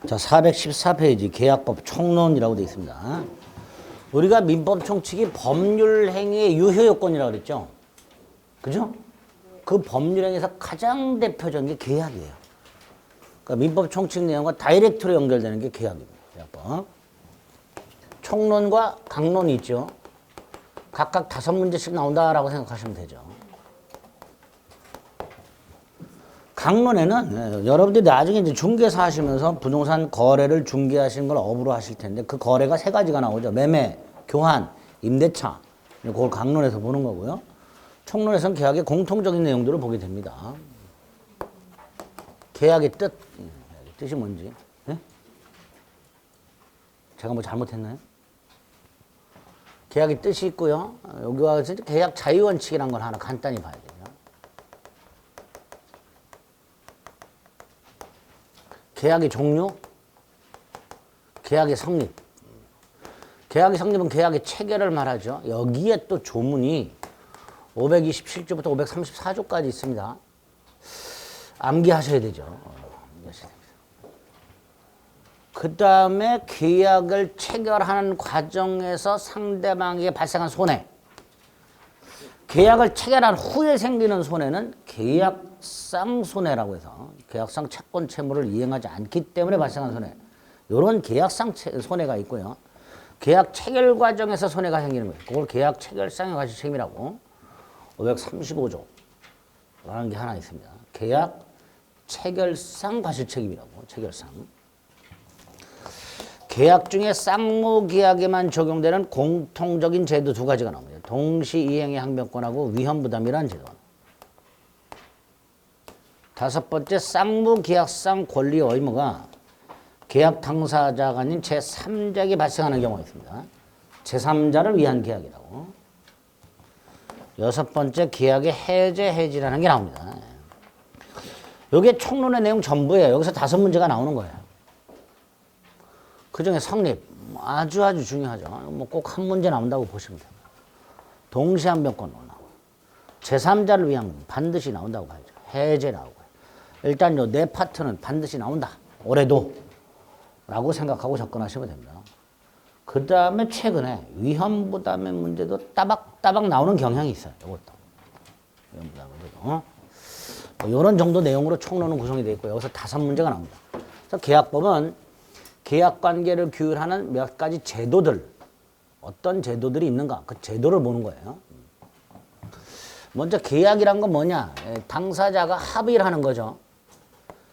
자, 414페이지 계약법 총론이라고 되어 있습니다. 우리가 민법 총칙이 법률 행위의 유효 요건이라고 그랬죠. 그죠? 그 법률 행위에서 가장 대표적인 게 계약이에요. 그러니까 민법 총칙 내용과 다이렉트로 연결되는 게 계약입니다. 계약법. 총론과 강론이 있죠. 각각 5문제씩 나온다라고 생각하시면 되죠. 강론에는 여러분들이 나중에 이제 중개사 하시면서 부동산 거래를 중개하시는 걸 업으로 하실 텐데 그 거래가 3가지가 나오죠. 매매, 교환, 임대차. 그걸 강론에서 보는 거고요. 총론에서는 계약의 공통적인 내용들을 보게 됩니다. 계약의 뜻, 뜻이 뭔지. 네? 제가 뭐 잘못했나요? 계약의 뜻이 있고요. 여기와 같이 계약 자유원칙이라는 걸 하나 간단히 봐야 돼요. 계약의 종류, 계약의 성립. 계약의 성립은 계약의 체결을 말하죠. 여기에 또 조문이 527조부터 534조까지 있습니다. 암기하셔야 되죠. 그 다음에 계약을 체결하는 과정에서 상대방에게 발생한 손해. 계약을 체결한 후에 생기는 손해는 계약상 손해라고 해서 계약상 채권 채무를 이행하지 않기 때문에 발생한 손해. 이런 계약상 손해가 있고요. 계약 체결 과정에서 손해가 생기는 거예요. 그걸 계약 체결상의 과실책임이라고 535조 라는 게 하나 있습니다. 계약 체결상 과실책임이라고 체결상. 계약 중에 쌍무계약에만 적용되는 공통적인 제도 2가지가 나옵니다. 동시이행의 항변권하고 위험부담이라는 제도. 5번째, 쌍무계약상 권리와 의무가 계약 당사자가 아닌 제3자에게 발생하는 경우가 있습니다. 제3자를 위한 계약이라고. 6번째, 계약의 해제해지라는 게 나옵니다. 이게 총론의 내용 전부예요. 여기서 5문제가 나오는 거예요. 그 중에 성립, 아주 중요하죠. 뭐 꼭 한 문제 나온다고 보시면 돼요. 동시항변권으로 나오고, 제3자를 위한 반드시 나온다고 봐야죠. 해제 나오고요. 일단 요 네 파트는 반드시 나온다. 올해도. 라고 생각하고 접근하시면 됩니다. 그 다음에 최근에 위험부담의 문제도 따박따박 나오는 경향이 있어요. 이것도. 위험부담 문제도. 이런 정도 내용으로 총론은 구성이 되어 있고, 여기서 5문제가 나옵니다. 그래서 계약법은 계약관계를 규율하는 몇 가지 제도들, 어떤 제도들이 있는가, 그 제도를 보는 거예요. 먼저 계약이란 건 뭐냐? 당사자가 합의를 하는 거죠.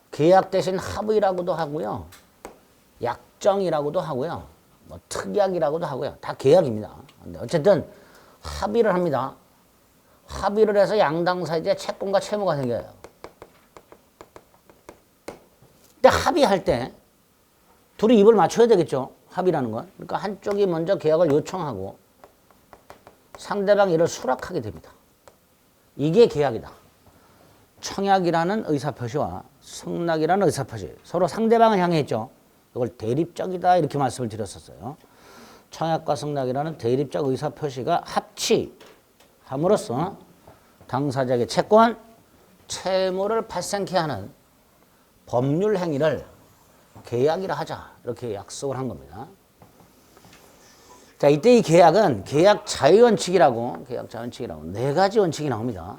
계약 대신 합의라고도 하고요. 약정이라고도 하고요. 뭐 특약이라고도 하고요. 다 계약입니다. 근데 어쨌든 합의를 합니다. 합의를 해서 양당 사이에 채권과 채무가 생겨요. 근데 합의할 때 둘이 입을 맞춰야 되겠죠. 합의라는 건. 그러니까 한쪽이 먼저 계약을 요청하고 상대방이 이를 수락하게 됩니다. 이게 계약이다. 청약이라는 의사표시와 승낙이라는 의사표시. 서로 상대방을 향해 있죠. 이걸 대립적이다 이렇게 말씀을 드렸었어요. 청약과 승낙이라는 대립적 의사표시가 합치함으로써 당사자에게 채권, 채무를 발생케 하는 법률 행위를 계약이라 하자 이렇게 약속을 한 겁니다. 자, 이때 이 계약은 계약 자유원칙이라고 4가지 원칙이 나옵니다.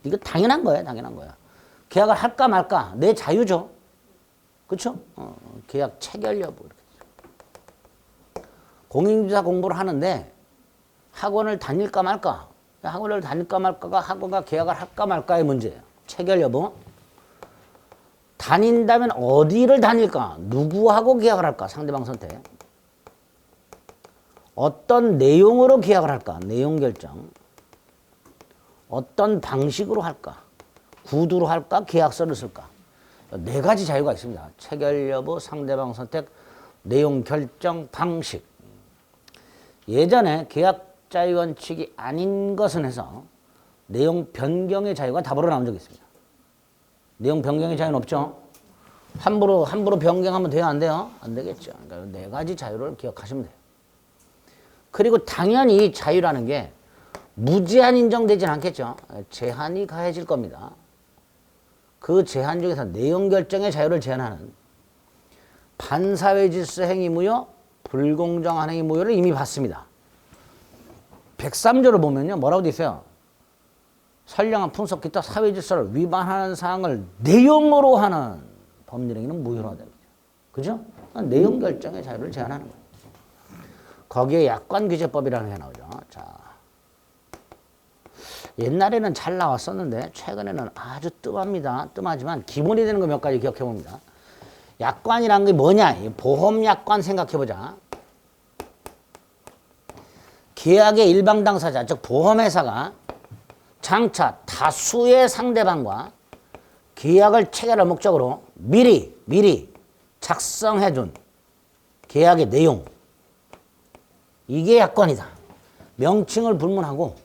이거 당연한 거예요. 당연한 거야. 계약을 할까 말까 내 자유죠. 그렇죠? 계약 체결 여부 이렇게. 공인중개사 공부를 하는데 학원을 다닐까 말까. 학원을 다닐까 말까가 학원과 계약을 할까 말까의 문제예요. 체결 여부. 다닌다면 어디를 다닐까? 누구하고 계약을 할까? 상대방 선택. 어떤 내용으로 계약을 할까? 내용 결정. 어떤 방식으로 할까? 구두로 할까? 계약서를 쓸까? 4가지 자유가 있습니다. 체결 여부, 상대방 선택, 내용 결정, 방식. 예전에 계약 자유 원칙이 아닌 것은 해서 내용 변경의 자유가 답으로 나온 적이 있습니다. 내용 변경의 자유는 없죠. 함부로 변경하면 돼요? 안 돼요? 안 되겠죠. 그러니까 4가지 자유를 기억하시면 돼요. 그리고 당연히 자유라는 게 무제한 인정되진 않겠죠. 제한이 가해질 겁니다. 그 제한 중에서 내용 결정의 자유를 제한하는 반사회 질서 행위 무효, 불공정한 행위 무효를 이미 봤습니다. 103조를 보면요. 뭐라고 돼 있어요? 선량한 풍속 기타 사회 질서를 위반하는 사항을 내용으로 하는 법률 행위는 무효로 하다. 그죠? 내용 결정의 자유를 제한하는 거예요. 거기에 약관규제법이라는 게 나오죠. 자, 옛날에는 잘 나왔었는데 최근에는 아주 뜸합니다. 뜸하지만 기본이 되는 거 몇 가지 기억해 봅니다. 약관이란 게 뭐냐? 보험약관 생각해 보자. 계약의 일방 당사자, 즉 보험회사가 장차 다수의 상대방과 계약을 체결할 목적으로 미리 작성해둔 계약의 내용, 이게 약관이다. 명칭을 불문하고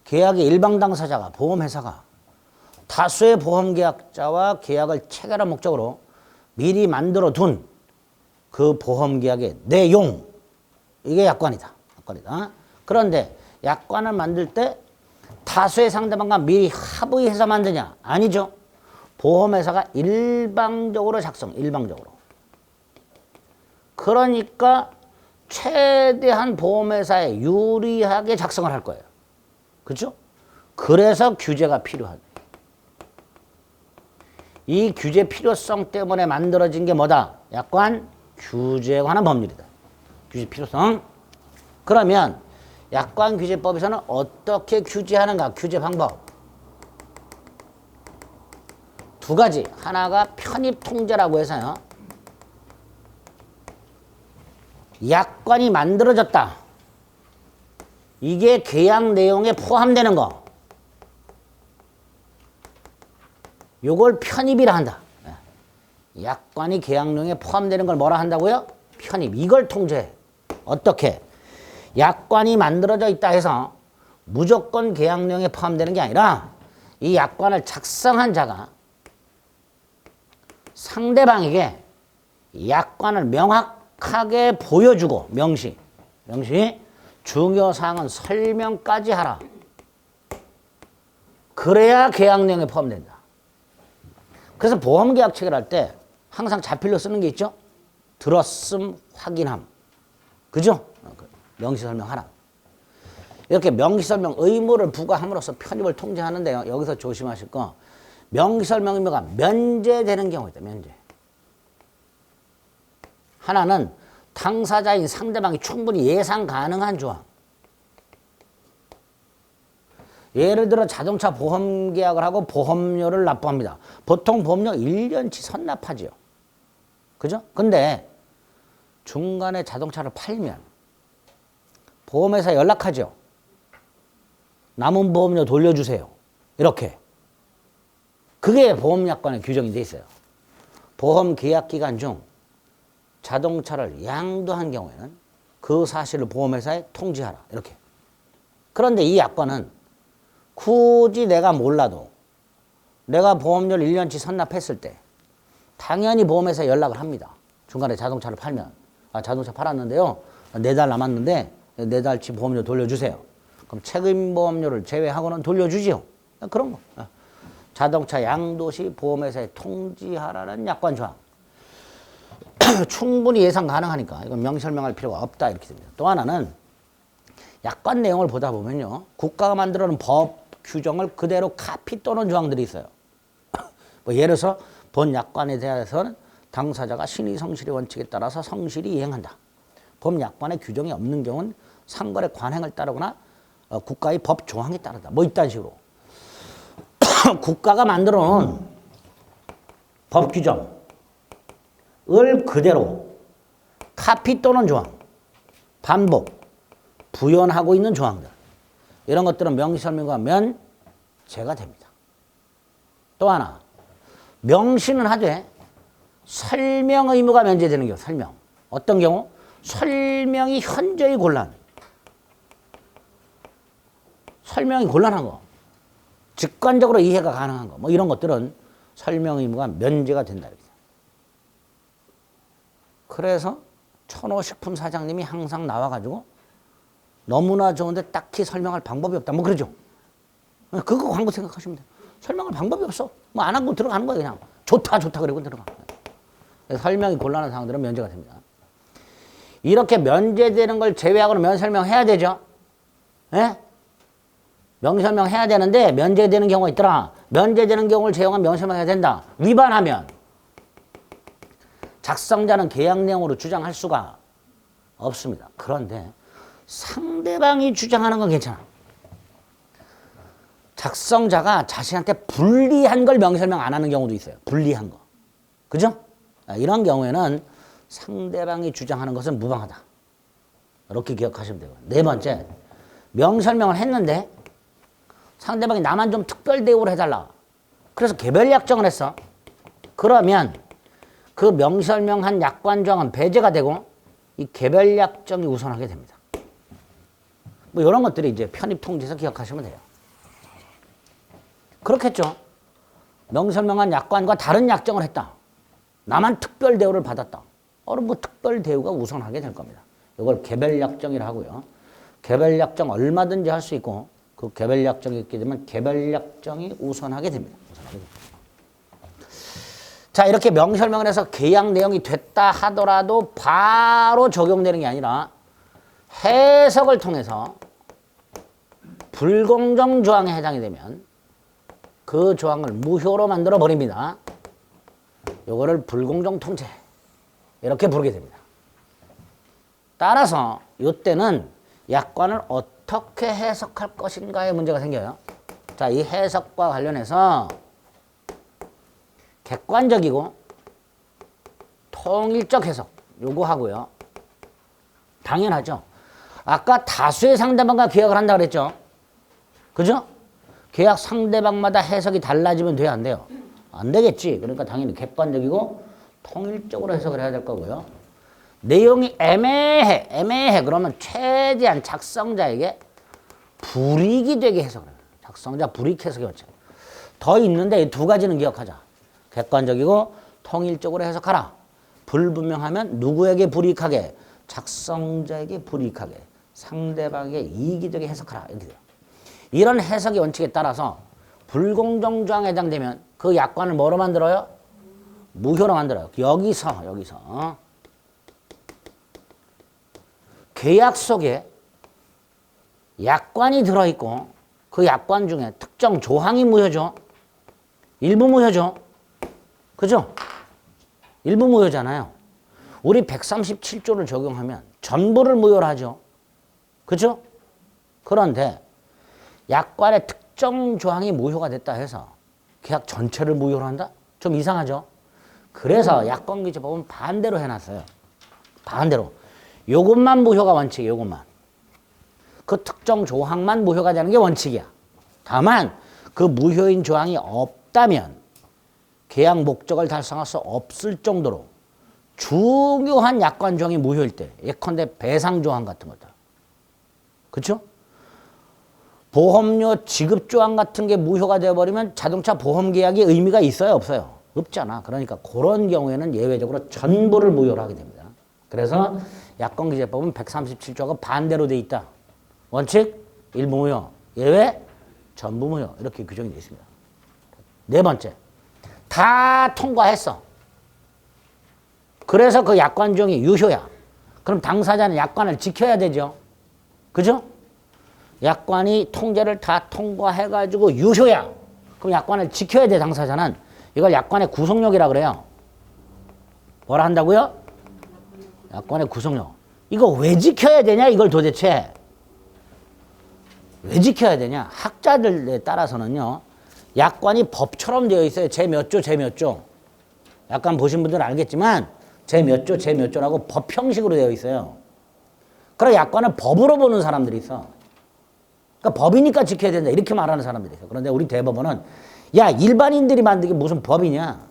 계약의 일방 당사자가 보험회사가 다수의 보험계약자와 계약을 체결할 목적으로 미리 만들어 둔 그 보험계약의 내용, 이게 약관이다. 그런데 약관을 만들 때 다수의 상대방과 미리 합의해서 만드냐? 아니죠. 보험회사가 일방적으로 작성, 일방적으로. 그러니까 최대한 보험회사에 유리하게 작성을 할 거예요. 그렇죠? 그래서 규제가 필요하다. 이 규제 필요성 때문에 만들어진 게 뭐다? 약관 규제에 관한 법률이다. 규제 필요성. 그러면 약관 규제법에서는 어떻게 규제하는가? 규제 방법. 두 가지. 하나가 편입 통제라고 해서요. 약관이 만들어졌다. 이게 계약 내용에 포함되는 거. 요걸 편입이라 한다. 약관이 계약 내용에 포함되는 걸 뭐라 한다고요? 편입. 이걸 통제해. 어떻게? 약관이 만들어져 있다 해서 무조건 계약 내용에 포함되는 게 아니라 이 약관을 작성한 자가 상대방에게 약관을 명확하게 보여주고 명시 중요사항은 설명까지 하라. 그래야 계약 내용에 포함된다. 그래서 보험계약 체결할 때 항상 자필로 쓰는 게 있죠. 들었음 확인함. 그죠? 명시설명하라. 이렇게 명시설명 의무를 부과함으로써 편입을 통제하는데요. 여기서 조심하실 거, 명시설명 의무가 면제되는 경우 있다. 면제. 하나는 당사자인 상대방이 충분히 예상 가능한 조항. 예를 들어 자동차 보험 계약을 하고 보험료를 납부합니다. 보통 보험료 1년치 선납하지요. 그죠? 근데 중간에 자동차를 팔면 보험회사에 연락하죠. 남은 보험료 돌려주세요. 이렇게. 그게 보험약관에 규정이 돼 있어요. 보험 계약 기간 중 자동차를 양도한 경우에는 그 사실을 보험회사에 통지하라. 이렇게. 그런데 이 약관은 굳이 내가 몰라도 내가 보험료를 1년치 선납했을 때 당연히 보험회사에 연락을 합니다. 중간에 자동차를 팔면. 자동차 팔았는데요. 4달 남았는데 4달치 보험료 돌려주세요. 그럼 책임보험료를 제외하고는 돌려주지요. 그런 거. 자동차 양도 시 보험회사에 통지하라는 약관 조항. 충분히 예상 가능하니까 이건 명설명할 필요가 없다 이렇게 됩니다. 또 하나는 약관 내용을 보다 보면요. 국가가 만들어 놓은 법 규정을 그대로 카피 또는 조항들이 있어요. 뭐 예를 들어서 본 약관에 대해서는 당사자가 신의 성실의 원칙에 따라서 성실히 이행한다. 법 약관에 규정이 없는 경우는 상거래 관행을 따르거나 국가의 법 조항에 따르다. 뭐 이딴 식으로. 국가가 만들어 놓은 법 규정을 그대로 카피 또는 조항, 반복, 부연하고 있는 조항들. 이런 것들은 명시설명과 면제가 됩니다. 또 하나, 명시는 하되 설명 의무가 면제되는 경우, 설명. 어떤 경우? 설명이 현저히 설명이 곤란한 거. 직관적으로 이해가 가능한 거. 뭐 이런 것들은 설명 의무가 면제가 된다. 그래서 천호식품 사장님이 항상 나와가지고 너무나 좋은데 딱히 설명할 방법이 없다. 뭐 그러죠. 그거 광고 생각하시면 돼요. 설명할 방법이 없어. 뭐 안 하고 들어가는 거예요. 그냥 좋다 그리고 들어가. 설명이 곤란한 사항들은 면제가 됩니다. 이렇게 면제되는 걸 제외하고는 명설명해야 되죠. 예? 명설명해야 되는데 면제되는 경우가 있더라. 면제되는 경우를 제외하면 명설명해야 된다. 위반하면 작성자는 계약 내용으로 주장할 수가 없습니다. 그런데 상대방이 주장하는 건 괜찮아. 작성자가 자신한테 불리한 걸 명설명 안 하는 경우도 있어요. 불리한 거. 그죠? 이런 경우에는 상대방이 주장하는 것은 무방하다. 이렇게 기억하시면 되고. 네 번째, 명설명을 했는데 상대방이 나만 좀 특별 대우를 해달라. 그래서 개별 약정을 했어. 그러면 그 명설명한 약관 조항은 배제가 되고 이 개별 약정이 우선하게 됩니다. 뭐 이런 것들이 이제 편입 통지에서 기억하시면 돼요. 그렇겠죠. 명설명한 약관과 다른 약정을 했다. 나만 특별 대우를 받았다. 그럼 뭐 특별 대우가 우선하게 될 겁니다. 이걸 개별 약정이라 하고요. 개별 약정 얼마든지 할 수 있고 그 개별 약정이 있게 되면 개별 약정이 우선하게 됩니다. 자, 이렇게 명설명을 해서 계약 내용이 됐다 하더라도 바로 적용되는 게 아니라 해석을 통해서 불공정 조항에 해당이 되면 그 조항을 무효로 만들어 버립니다. 요거를 불공정 통제 이렇게 부르게 됩니다. 따라서 이때는 약관을 어떻게 해석할 것인가에 문제가 생겨요. 자, 이 해석과 관련해서 객관적이고 통일적 해석 요구하고요. 당연하죠. 아까 다수의 상대방과 계약을 한다고 그랬죠. 그죠? 계약 상대방마다 해석이 달라지면 돼요, 안 돼요? 안 되겠지. 그러니까 당연히 객관적이고 통일적으로 해석을 해야 될 거고요. 내용이 애매해. 그러면 최대한 작성자에게 불이익이 되게 해석을 해요. 작성자 불이익 해석이 원칙. 더 있는데 이 두 가지는 기억하자. 객관적이고 통일적으로 해석하라. 불분명하면 누구에게 불이익하게? 작성자에게 불이익하게. 상대방에게 이익이 되게 해석하라. 이렇게 돼요. 이런 해석의 원칙에 따라서 불공정 조항에 해당되면 그 약관을 뭐로 만들어요? 무효로 만들어요. 여기서 계약 속에 약관이 들어있고 그 약관 중에 특정 조항이 무효죠. 일부 무효죠. 그죠? 일부 무효잖아요. 우리 137조를 적용하면 전부를 무효로 하죠. 그죠? 그런데 약관의 특정 조항이 무효가 됐다 해서 계약 전체를 무효로 한다? 좀 이상하죠? 그래서 약관규제법은 반대로 해놨어요. 반대로. 요것만 무효가 원칙이에요. 요것만. 그 특정 조항만 무효가 되는 게 원칙이야. 다만 그 무효인 조항이 없다면 계약 목적을 달성할 수 없을 정도로 중요한 약관 조항이 무효일 때 예컨대 배상 조항 같은 것들. 그렇죠? 보험료 지급 조항 같은 게 무효가 되어버리면 자동차 보험 계약이 의미가 있어요? 없어요? 없잖아. 그러니까 그런 경우에는 예외적으로 전부를 무효로 하게 됩니다. 그래서 약관규제법은 137조가 반대로 돼 있다. 원칙, 일부 무효, 예외, 전부 무효. 이렇게 규정이 되어 있습니다. 네 번째, 다 통과했어. 그래서 그 약관 조항이 유효야. 그럼 당사자는 약관을 지켜야 되죠. 그죠? 약관이 통제를 다 통과해가지고 유효야. 그럼 약관을 지켜야 돼, 당사자는. 이걸 약관의 구속력이라 그래요. 뭐라 한다고요? 약관의 구속력. 이거 왜 지켜야 되냐, 이걸 도대체. 왜 지켜야 되냐? 학자들에 따라서는요, 약관이 법처럼 되어 있어요. 제 몇 조, 제 몇 조. 약관 보신 분들은 알겠지만, 제 몇 조, 제 몇 조라고 법 형식으로 되어 있어요. 그럼 약관은 법으로 보는 사람들이 있어. 그러니까 법이니까 지켜야 된다. 이렇게 말하는 사람들이 있어. 그런데 우리 대법원은, 야, 일반인들이 만든 게 무슨 법이냐?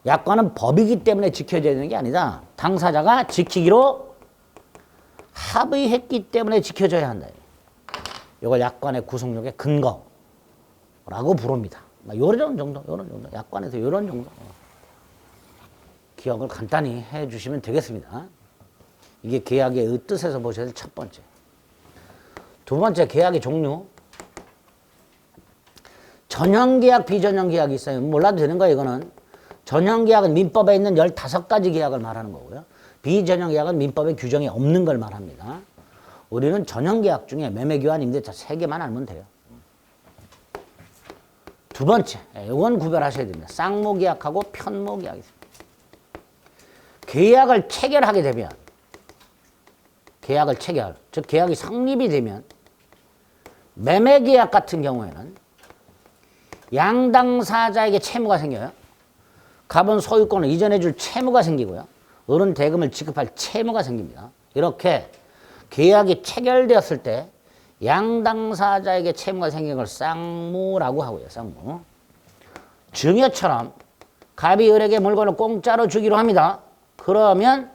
약관은 법이기 때문에 지켜야 되는 게 아니다. 당사자가 지키기로 합의했기 때문에 지켜져야 한다. 이걸 약관의 구속력의 근거라고 부릅니다. 요런 정도. 약관에서 요런 정도. 기억을 간단히 해 주시면 되겠습니다. 이게 계약의 뜻에서 보셔야 될 첫 번째. 두 번째, 계약의 종류. 전형계약, 비전형계약이 있어요. 몰라도 되는 거예요, 이거는. 전형계약은 민법에 있는 15가지 계약을 말하는 거고요. 비전형계약은 민법에 규정이 없는 걸 말합니다. 우리는 전형계약 중에 매매교환, 임대차 3개만 알면 돼요. 두 번째, 이건 구별하셔야 됩니다. 쌍무계약하고 편무계약이 있습니다. 계약을 체결하게 되면, 즉 계약이 성립이 되면 매매계약 같은 경우에는 양당사자에게 채무가 생겨요. 갑은 소유권을 이전해 줄 채무가 생기고요. 을은 대금을 지급할 채무가 생깁니다. 이렇게 계약이 체결되었을 때 양당사자에게 채무가 생긴 걸 쌍무라고 하고요. 쌍무. 증여처럼 갑이 을에게 물건을 공짜로 주기로 합니다. 그러면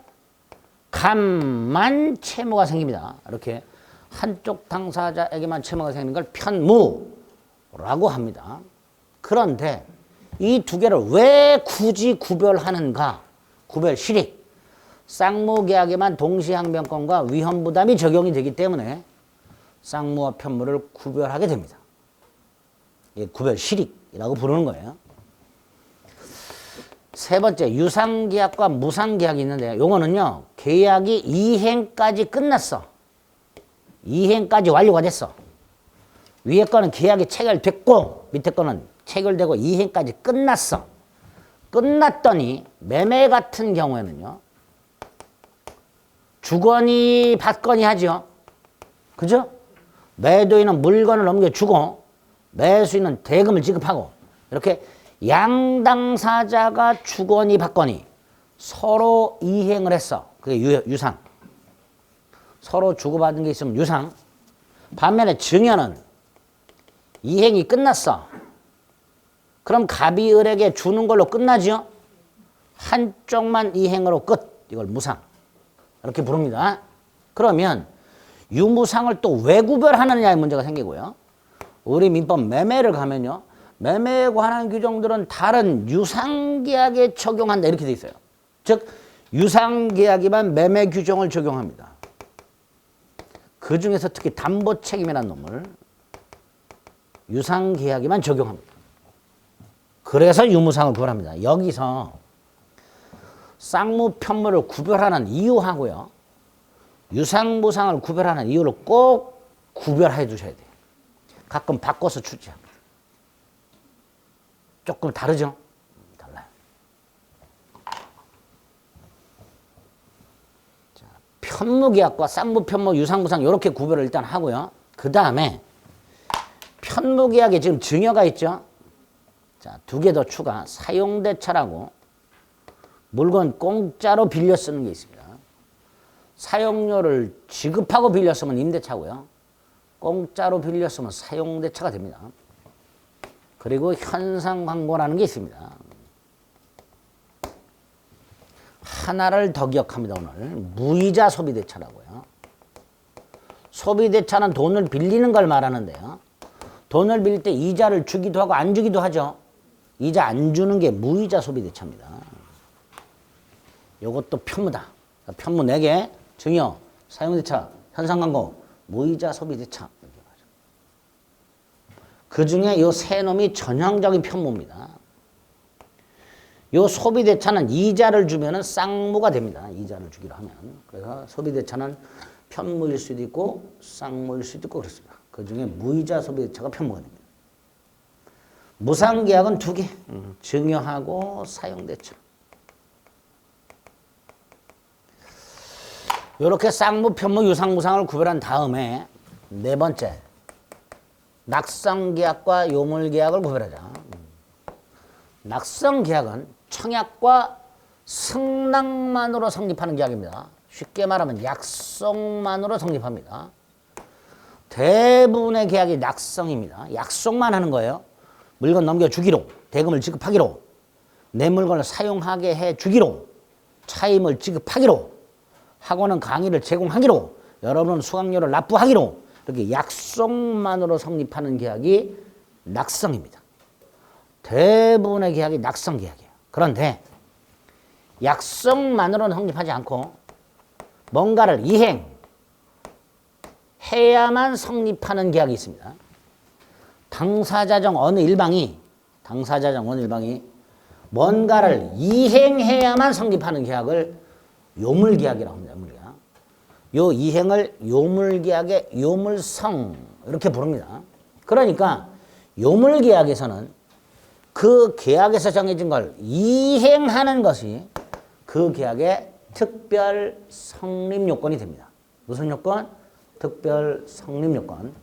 갑만 채무가 생깁니다. 이렇게 한쪽 당사자에게만 채무가 생기는 걸 편무라고 합니다. 그런데 이 두 개를 왜 굳이 구별하는가? 구별 실익. 쌍무계약에만 동시항변권과 위험부담이 적용이 되기 때문에 쌍무와 편무를 구별하게 됩니다. 예, 구별 실익이라고 부르는 거예요. 세 번째, 유상계약과 무상계약이 있는데요. 요거는요, 계약이 이행까지 끝났어. 이행까지 완료가 됐어. 위에 거는 계약이 체결됐고, 밑에 거는 체결되고 이행까지 끝났어. 끝났더니 매매 같은 경우에는요, 주거니 받거니 하죠. 그죠? 매도인은 물건을 넘겨주고 매수인은 대금을 지급하고 이렇게 양당사자가 주거니 받거니 서로 이행을 했어. 그게 유상. 서로 주고받은 게 있으면 유상. 반면에 증여는 이행이 끝났어. 그럼 갑이 을에게 주는 걸로 끝나죠. 한쪽만 이행으로 끝. 이걸 무상. 이렇게 부릅니다. 그러면 유무상을 또 왜 구별하느냐의 문제가 생기고요. 우리 민법 매매를 가면요. 매매에 관한 규정들은 다른 유상계약에 적용한다 이렇게 돼 있어요. 즉 유상계약에만 매매 규정을 적용합니다. 그중에서 특히 담보책임이라는 놈을 유상계약에만 적용합니다. 그래서 유무상을 구별합니다. 여기서 쌍무, 편무를 구별하는 이유하고요. 유상, 무상을 구별하는 이유를 꼭 구별해 두셔야 돼요. 가끔 바꿔서 출제합니다. 조금 다르죠? 달라요. 자, 편무계약과 쌍무, 편무, 유상, 무상 이렇게 구별을 일단 하고요. 그 다음에 편무계약에 지금 증여가 있죠? 자, 2개 더 추가. 사용대차라고 물건 공짜로 빌려 쓰는 게 있습니다. 사용료를 지급하고 빌려 쓰면 임대차고요. 공짜로 빌려 쓰면 사용대차가 됩니다. 그리고 현상광고라는 게 있습니다. 하나를 더 기억합니다. 오늘 무이자 소비대차라고요. 소비대차는 돈을 빌리는 걸 말하는데요. 돈을 빌릴 때 이자를 주기도 하고 안 주기도 하죠. 이자 안 주는 게 무이자 소비대차입니다. 요것도 편무다. 편무 4개, 증여, 사용대차, 현상광고, 무이자 소비대차. 그 중에 요 3놈이 전형적인 편무입니다. 요 소비대차는 이자를 주면은 쌍무가 됩니다. 이자를 주기로 하면. 그래서 소비대차는 편무일 수도 있고 쌍무일 수도 있고 그렇습니다. 그 중에 무이자 소비대차가 편무가 됩니다. 무상계약은 2개, 증여하고 사용대차. 이렇게 쌍무, 편무, 유상, 무상을 구별한 다음에 4번째, 낙성계약과 요물계약을 구별하자. 낙성계약은 청약과 승낙만으로 성립하는 계약입니다. 쉽게 말하면 약속만으로 성립합니다. 대부분의 계약이 낙성입니다. 약속만 하는 거예요. 물건 넘겨주기로, 대금을 지급하기로, 내 물건을 사용하게 해주기로, 차임을 지급하기로, 학원은 강의를 제공하기로, 여러분은 수강료를 납부하기로, 이렇게 약속만으로 성립하는 계약이 낙성입니다. 대부분의 계약이 낙성 계약이에요. 그런데 약속만으로는 성립하지 않고 뭔가를 이행해야만 성립하는 계약이 있습니다. 당사자 중 어느 일방이 뭔가를 이행해야만 성립하는 계약을 요물계약이라고 합니다. 요물계약. 요 이행을 요물계약의 요물성 이렇게 부릅니다. 그러니까 요물계약에서는 그 계약에서 정해진 걸 이행하는 것이 그 계약의 특별 성립 요건이 됩니다. 무슨 요건? 특별 성립 요건.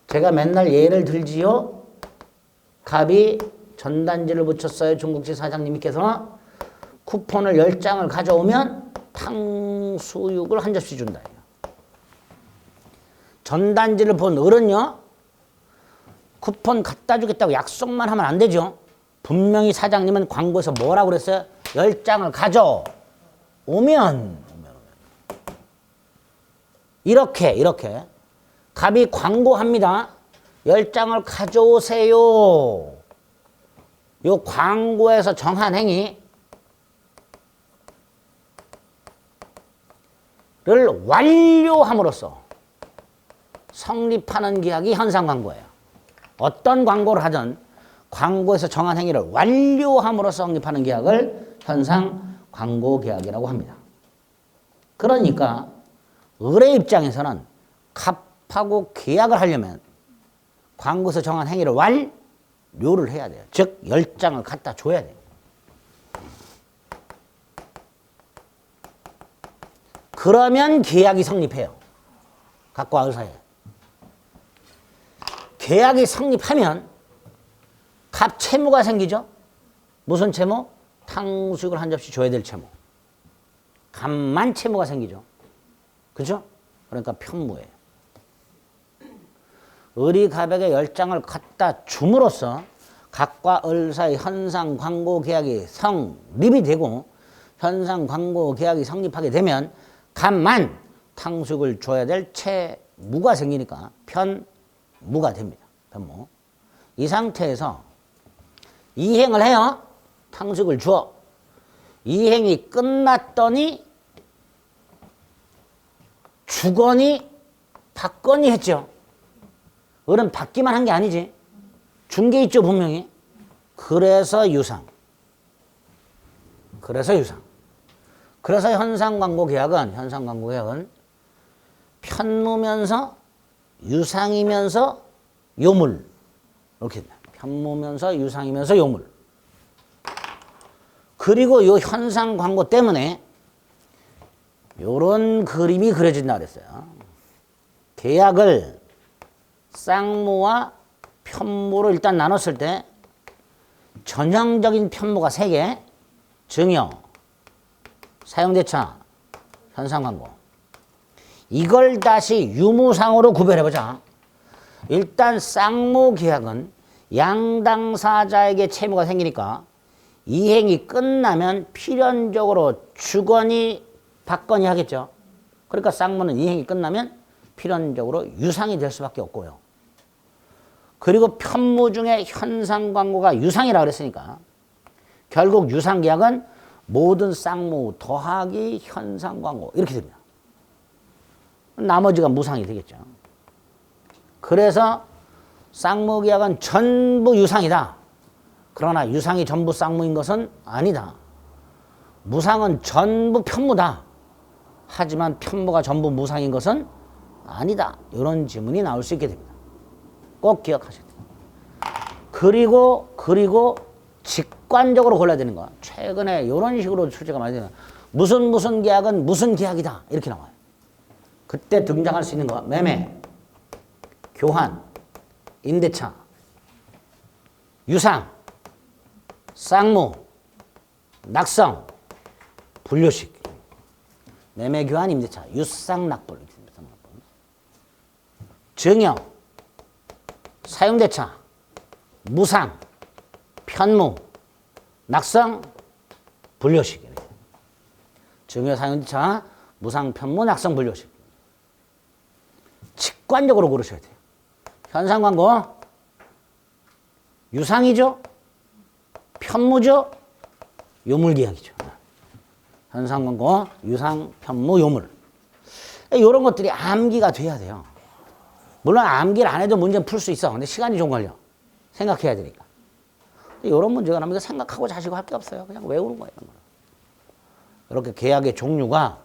제가 맨날 예를 들지요. 갑이 전단지를 붙였어요. 중국집 사장님께서 쿠폰을 10장을 가져오면 탕수육을 한 접시 준다. 전단지를 본 어른요. 쿠폰 갖다 주겠다고 약속만 하면 안 되죠. 분명히 사장님은 광고에서 뭐라고 그랬어요? 10장을 가져오면 이렇게 갑이 광고합니다. 10장을 가져오세요. 요 광고에서 정한 행위를 완료함으로써 성립하는 계약이 현상광고예요. 어떤 광고를 하든 광고에서 정한 행위를 완료함으로써 성립하는 계약을 현상광고계약이라고 합니다. 그러니까 을의 입장에서는 갑하고 계약을 하려면 광고에서 정한 행위를 완료를 해야 돼요. 즉 10장을 갖다 줘야 돼요. 그러면 계약이 성립해요. 갑과 을 사이에. 계약이 성립하면 갑 채무가 생기죠. 무슨 채무? 탕수육을 한 접시 줘야 될 채무. 갑만 채무가 생기죠. 그죠? 그러니까 편무예요. 을이 갑에게 10장을 갖다 줌으로써 갑과 을 사이 현상 광고 계약이 성립이 되고 현상 광고 계약이 성립하게 되면 갑만 탕수육을 줘야 될 채무가 생기니까 편무가 됩니다. 편무. 이 상태에서 이행을 해요. 탕수육을 줘. 이행이 끝났더니 주거니 받거니 했죠. 을은 받기만 한 게 아니지. 준 게 있죠, 분명히. 그래서 유상. 그래서 현상광고계약은 편무면서 유상이면서 요물. 이렇게 됩니다. 편무면서 유상이면서 요물. 그리고 요 현상광고 때문에 요런 그림이 그려진다 그랬어요. 계약을 쌍무와 편무로 일단 나눴을 때 전형적인 편무가 3개, 증여, 사용대차, 현상광고. 이걸 다시 유무상으로 구별해보자. 일단 쌍무 계약은 양당사자에게 채무가 생기니까 이행이 끝나면 필연적으로 주거니 받거니 하겠죠. 그러니까 쌍무는 이행이 끝나면 필연적으로 유상이 될 수밖에 없고요. 그리고 편무 중에 현상광고가 유상이라고 그랬으니까 결국 유상계약은 모든 쌍무 더하기 현상광고 이렇게 됩니다. 나머지가 무상이 되겠죠. 그래서 쌍무계약은 전부 유상이다. 그러나 유상이 전부 쌍무인 것은 아니다. 무상은 전부 편무다. 하지만 편무가 전부 무상인 것은 아니다. 이런 지문이 나올 수 있게 됩니다. 꼭 기억하셔야 돼요. 그리고 직관적으로 골라야 되는 거. 최근에 이런 식으로 출제가 많이 되는 무슨 계약은 무슨 계약이다. 이렇게 나와요. 그때 등장할 수 있는 거. 매매, 교환, 임대차, 유상, 쌍무, 낙성, 분료식. 매매, 교환, 임대차, 유상, 낙불. 증여, 사용대차, 무상, 편무, 낙성, 분료식. 증여, 사용대차, 무상, 편무, 낙성, 분료식. 직관적으로 고르셔야 돼요. 현상광고, 유상이죠? 편무죠? 요물계약이죠. 현상광고, 유상, 편무, 요물. 이런 것들이 암기가 돼야 돼요. 물론 암기를 안 해도 문제는 풀 수 있어. 근데 시간이 좀 걸려. 생각해야 되니까. 이런 문제가 나면 생각하고 자시고 할 게 없어요. 그냥 외우는 거예요. 이렇게 계약의 종류가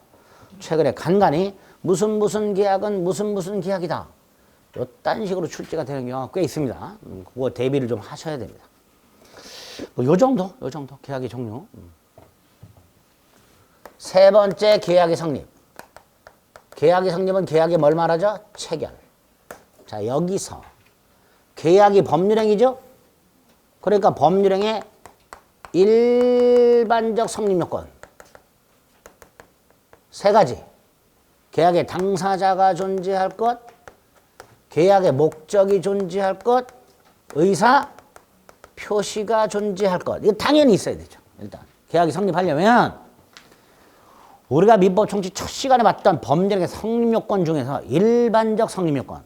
최근에 간간히 무슨 계약은 무슨 계약이다. 이딴 식으로 출제가 되는 경우가 꽤 있습니다. 그거 대비를 좀 하셔야 됩니다. 요 정도 계약의 종류. 세 번째 계약의 성립. 계약의 성립은 계약이 뭘 말하죠? 체결. 자, 여기서 계약이 법률행위죠? 그러니까 법률행위의 일반적 성립 요건. 세 가지. 계약의 당사자가 존재할 것, 계약의 목적이 존재할 것, 의사 표시가 존재할 것. 이거 당연히 있어야 되죠. 일단 계약이 성립하려면 우리가 민법 총칙 첫 시간에 봤던 법률행위 성립 요건 중에서 일반적 성립 요건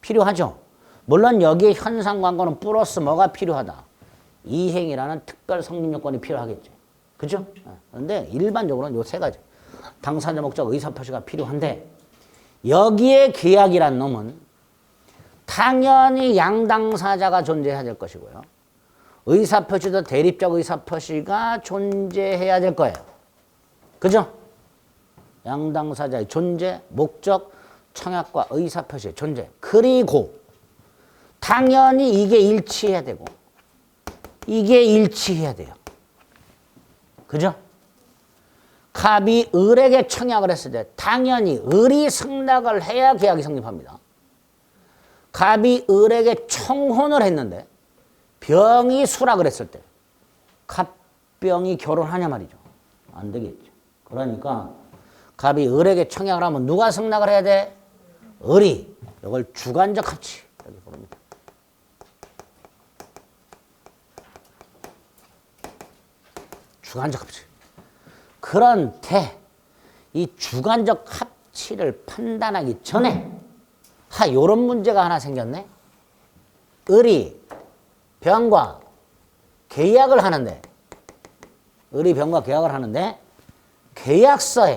필요하죠. 물론 여기에 현상 광고는 플러스 뭐가 필요하다. 이행이라는 특별 성립 요건이 필요하겠죠. 그죠? 그런데 일반적으로는 요 세 가지. 당사자 목적 의사 표시가 필요한데 여기에 계약이란 놈은 당연히 양당사자가 존재해야 될 것이고요. 의사 표시도 대립적 의사 표시가 존재해야 될 거예요. 그죠? 양당사자의 존재, 목적, 청약과 의사 표시의 존재. 그리고 당연히 이게 일치해야 되고 이게 일치해야 돼요. 그죠? 갑이 을에게 청약을 했을 때 당연히 을이 승낙을 해야 계약이 성립합니다. 갑이 을에게 청혼을 했는데 병이 수락을 했을 때 갑병이 결혼하냐 말이죠. 안 되겠죠. 그러니까 갑이 을에게 청약을 하면 누가 승낙을 해야 돼? 을이. 이걸 주관적 합치 이렇게 부릅니다. 주관적 합치. 그런데 이 주관적 합치를 판단하기 전에 요런 문제가 하나 생겼네. 을이 병과 계약을 하는데 을이 병과 계약을 하는데 계약서에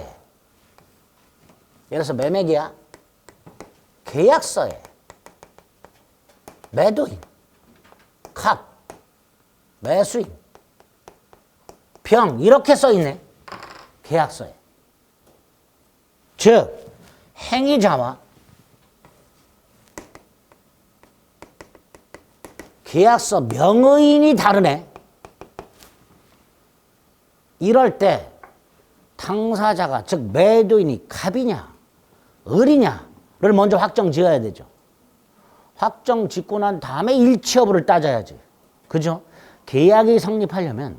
예를 들어서 매매계약 계약서에 매도인, 갑, 매수인, 병 이렇게 써있네. 계약서에. 즉 행위자와 계약서 명의인이 다르네. 이럴 때 당사자가 즉 매도인이 갑이냐 을이냐를 먼저 확정 지어야 되죠. 확정 짓고 난 다음에 일치 여부를 따져야지. 그죠? 계약이 성립하려면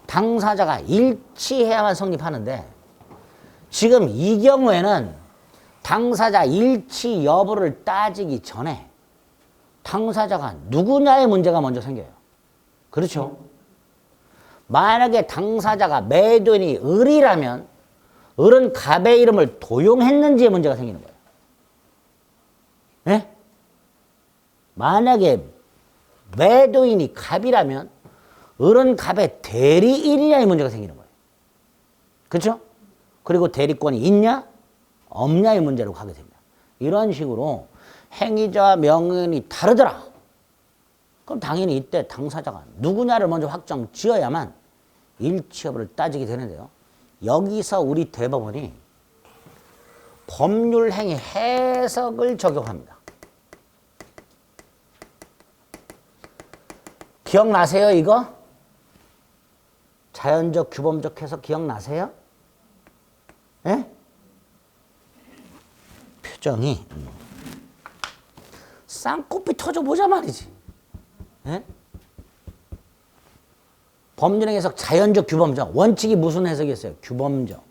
당사자가 일치해야만 성립하는데 지금 이 경우에는 당사자 일치 여부를 따지기 전에 당사자가 누구냐의 문제가 먼저 생겨요. 그렇죠? 만약에 당사자가 매도인이 을이라면 을은 갑의 이름을 도용했는지의 문제가 생기는 거예요. 네? 만약에 매도인이 갑이라면 을은 갑의 대리인이냐의 문제가 생기는 거예요. 그렇죠? 그리고 대리권이 있냐 없냐의 문제로 가게 됩니다. 이런 식으로 행위자와 명의인이 다르더라. 그럼 당연히 이때 당사자가 누구냐를 먼저 확정 지어야만 일치 여부를 따지게 되는데요. 여기서 우리 대법원이 법률행위 해석을 적용합니다. 기억나세요 이거? 자연적 규범적 해석 기억나세요? 예? 표정이 쌍코피 터져보자 말이지. 예? 법률행위 해석 자연적 규범적. 원칙이 무슨 해석이었어요? 규범적.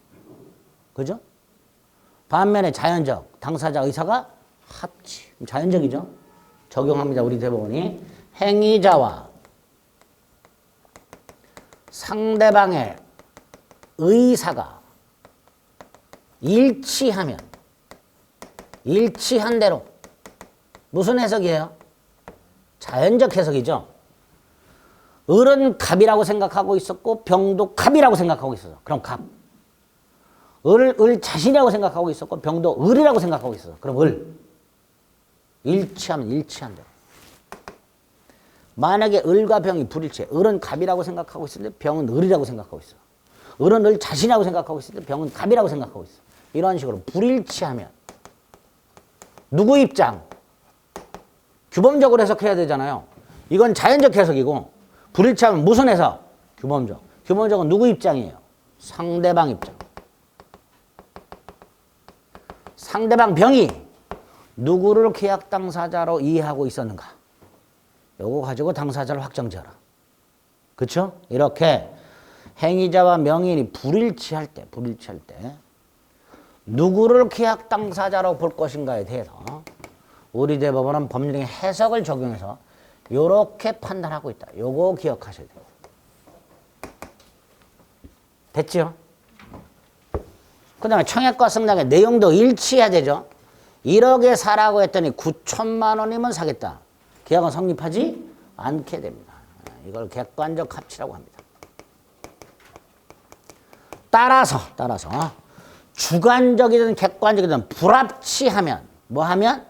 그죠? 반면에 자연적 당사자 의사가 합치. 자연적이죠? 적용합니다. 우리 대법원이 행위자와 상대방의 의사가 일치하면 일치한 대로 무슨 해석이에요? 자연적 해석이죠. 을은 갑이라고 생각하고 있었고 병도 갑이라고 생각하고 있었어. 그럼 갑. 을 자신이라고 생각하고 있었고 병도 을이라고 생각하고 있었어. 그럼 을. 일치하면 일치한 대로. 만약에 을과 병이 불일치해. 을은 갑이라고 생각하고 있는데 병은 을이라고 생각하고 있어. 을은 을 자신이라고 생각하고 있는데 병은 갑이라고 생각하고 있어. 이런 식으로 불일치하면 누구 입장? 규범적으로 해석해야 되잖아요. 이건 자연적 해석이고 불일치하면 무슨 해석? 규범적. 규범적은 누구 입장이에요? 상대방 입장. 상대방 병이 누구를 계약 당사자로 이해하고 있었는가? 요거 가지고 당사자를 확정지어라. 그렇죠? 이렇게 행위자와 명인이 불일치할 때 누구를 계약 당사자로 볼 것인가에 대해서 우리 대법원은 법률의 해석을 적용해서 이렇게 판단하고 있다. 요거 기억하셔야 돼요. 됐죠? 그 다음에 청약과 승낙의 내용도 일치해야 되죠. 1억에 사라고 했더니 9천만 원이면 사겠다. 계약은 성립하지 않게 됩니다. 이걸 객관적 합치라고 합니다. 따라서 주관적이든 객관적이든 불합치하면 뭐하면?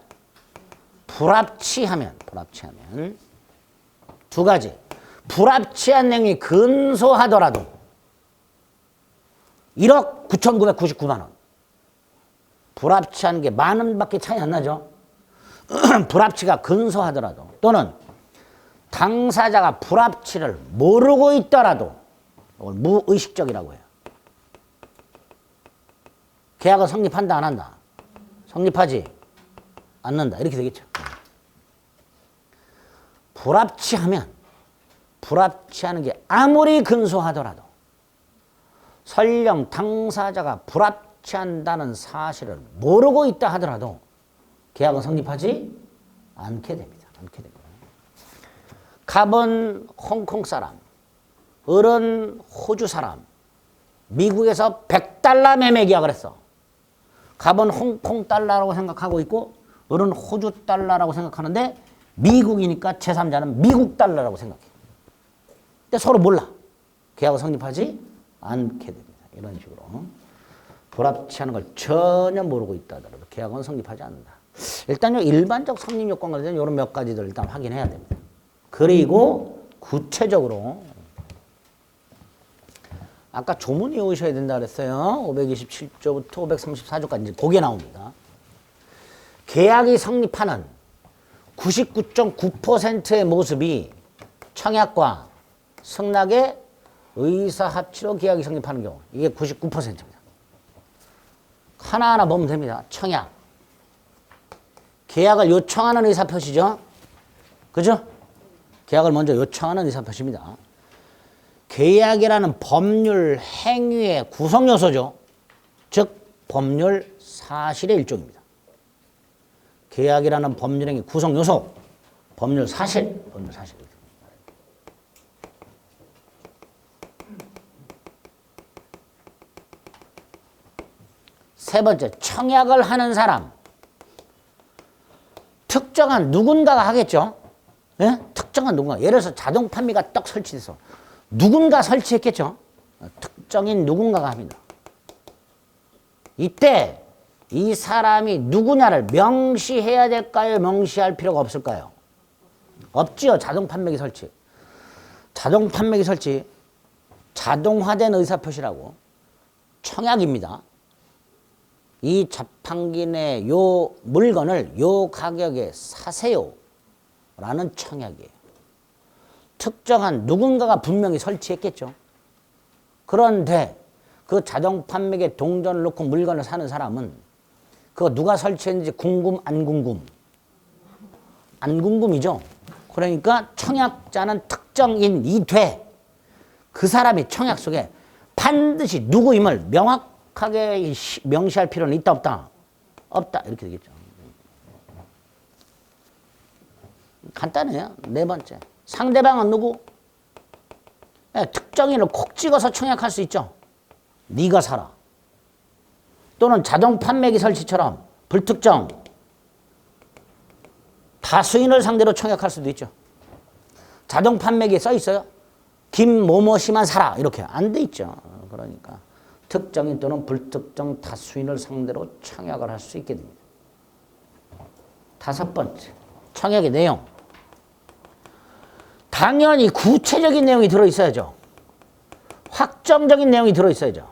불합치하면 두 가지. 불합치한 내용이 근소하더라도 1억 9,999만 원. 불합치한 게 만 원밖에 차이 안 나죠. 불합치가 근소하더라도 또는 당사자가 불합치를 모르고 있더라도 이걸 무의식적이라고 해요. 계약은 성립한다 안 한다? 성립하지 않는다. 이렇게 되겠죠. 불합치하는 게 아무리 근소하더라도 설령 당사자가 불합치한다는 사실을 모르고 있다 하더라도 계약은 성립하지 않게 됩니다. 갑은 홍콩 사람, 을은 호주 사람, 미국에서 100달러 매매 계약을 했어. 갑은 홍콩 달러라고 생각하고 있고 을은 호주 달러라고 생각하는데 미국이니까 제3자는 미국 달러라고 생각해. 근데 서로 몰라. 계약은 성립하지 않게 됩니다. 이런 식으로 불합치하는 걸 전혀 모르고 있다 하더라도 계약은 성립하지 않는다. 일단요 일반적 성립 요건에 대한 이런 몇 가지들 일단 확인해야 됩니다. 그리고 구체적으로 아까 조문 외우셔야 된다 그랬어요. 527조부터 534조까지 그게 나옵니다. 계약이 성립하는 99.9%의 모습이 청약과 승낙의 의사합치로 계약이 성립하는 경우 이게 99%입니다. 하나하나 보면 됩니다. 청약. 계약을 요청하는 의사표시죠. 그죠? 계약을 먼저 요청하는 의사표시입니다. 계약이라는 법률 행위의 구성요소죠. 즉 법률 사실의 일종입니다. 계약이라는 법률 행위 구성요소, 법률 사실. 세 번째, 청약을 하는 사람. 특정한 누군가가 하겠죠. 예? 특정한 누군가. 예를 들어서 자동 판매가 딱 설치돼서 누군가 설치했겠죠. 특정인 누군가가 합니다. 이때 이 사람이 누구냐를 명시해야 될까요? 명시할 필요가 없을까요? 없지요. 자동 판매기 설치. 자동 판매기 설치. 자동화된 의사표시라고. 청약입니다. 이 자판기 내 요 물건을 요 가격에 사세요 라는 청약이에요. 특정한 누군가가 분명히 설치했겠죠. 그런데 그 자동 판매기에 동전을 넣고 물건을 사는 사람은 그거 누가 설치했는지 궁금 안 궁금? 안 궁금이죠. 그러니까 청약자는 특정인이 돼. 그 사람이 청약 속에 반드시 누구임을 명확하게 명시할 필요는 있다 없다? 없다. 이렇게 되겠죠. 간단해요. 네 번째. 상대방은 누구? 네, 특정인을 콕 찍어서 청약할 수 있죠. 네가 사라. 또는 자동 판매기 설치처럼 불특정 다수인을 상대로 청약할 수도 있죠. 자동 판매기에 써 있어요. 김某某씨만 사라. 이렇게 안 돼 있죠. 그러니까 특정인 또는 불특정 다수인을 상대로 청약을 할 수 있게 됩니다. 다섯 번째. 청약의 내용. 당연히 구체적인 내용이 들어있어야죠. 확정적인 내용이 들어있어야죠.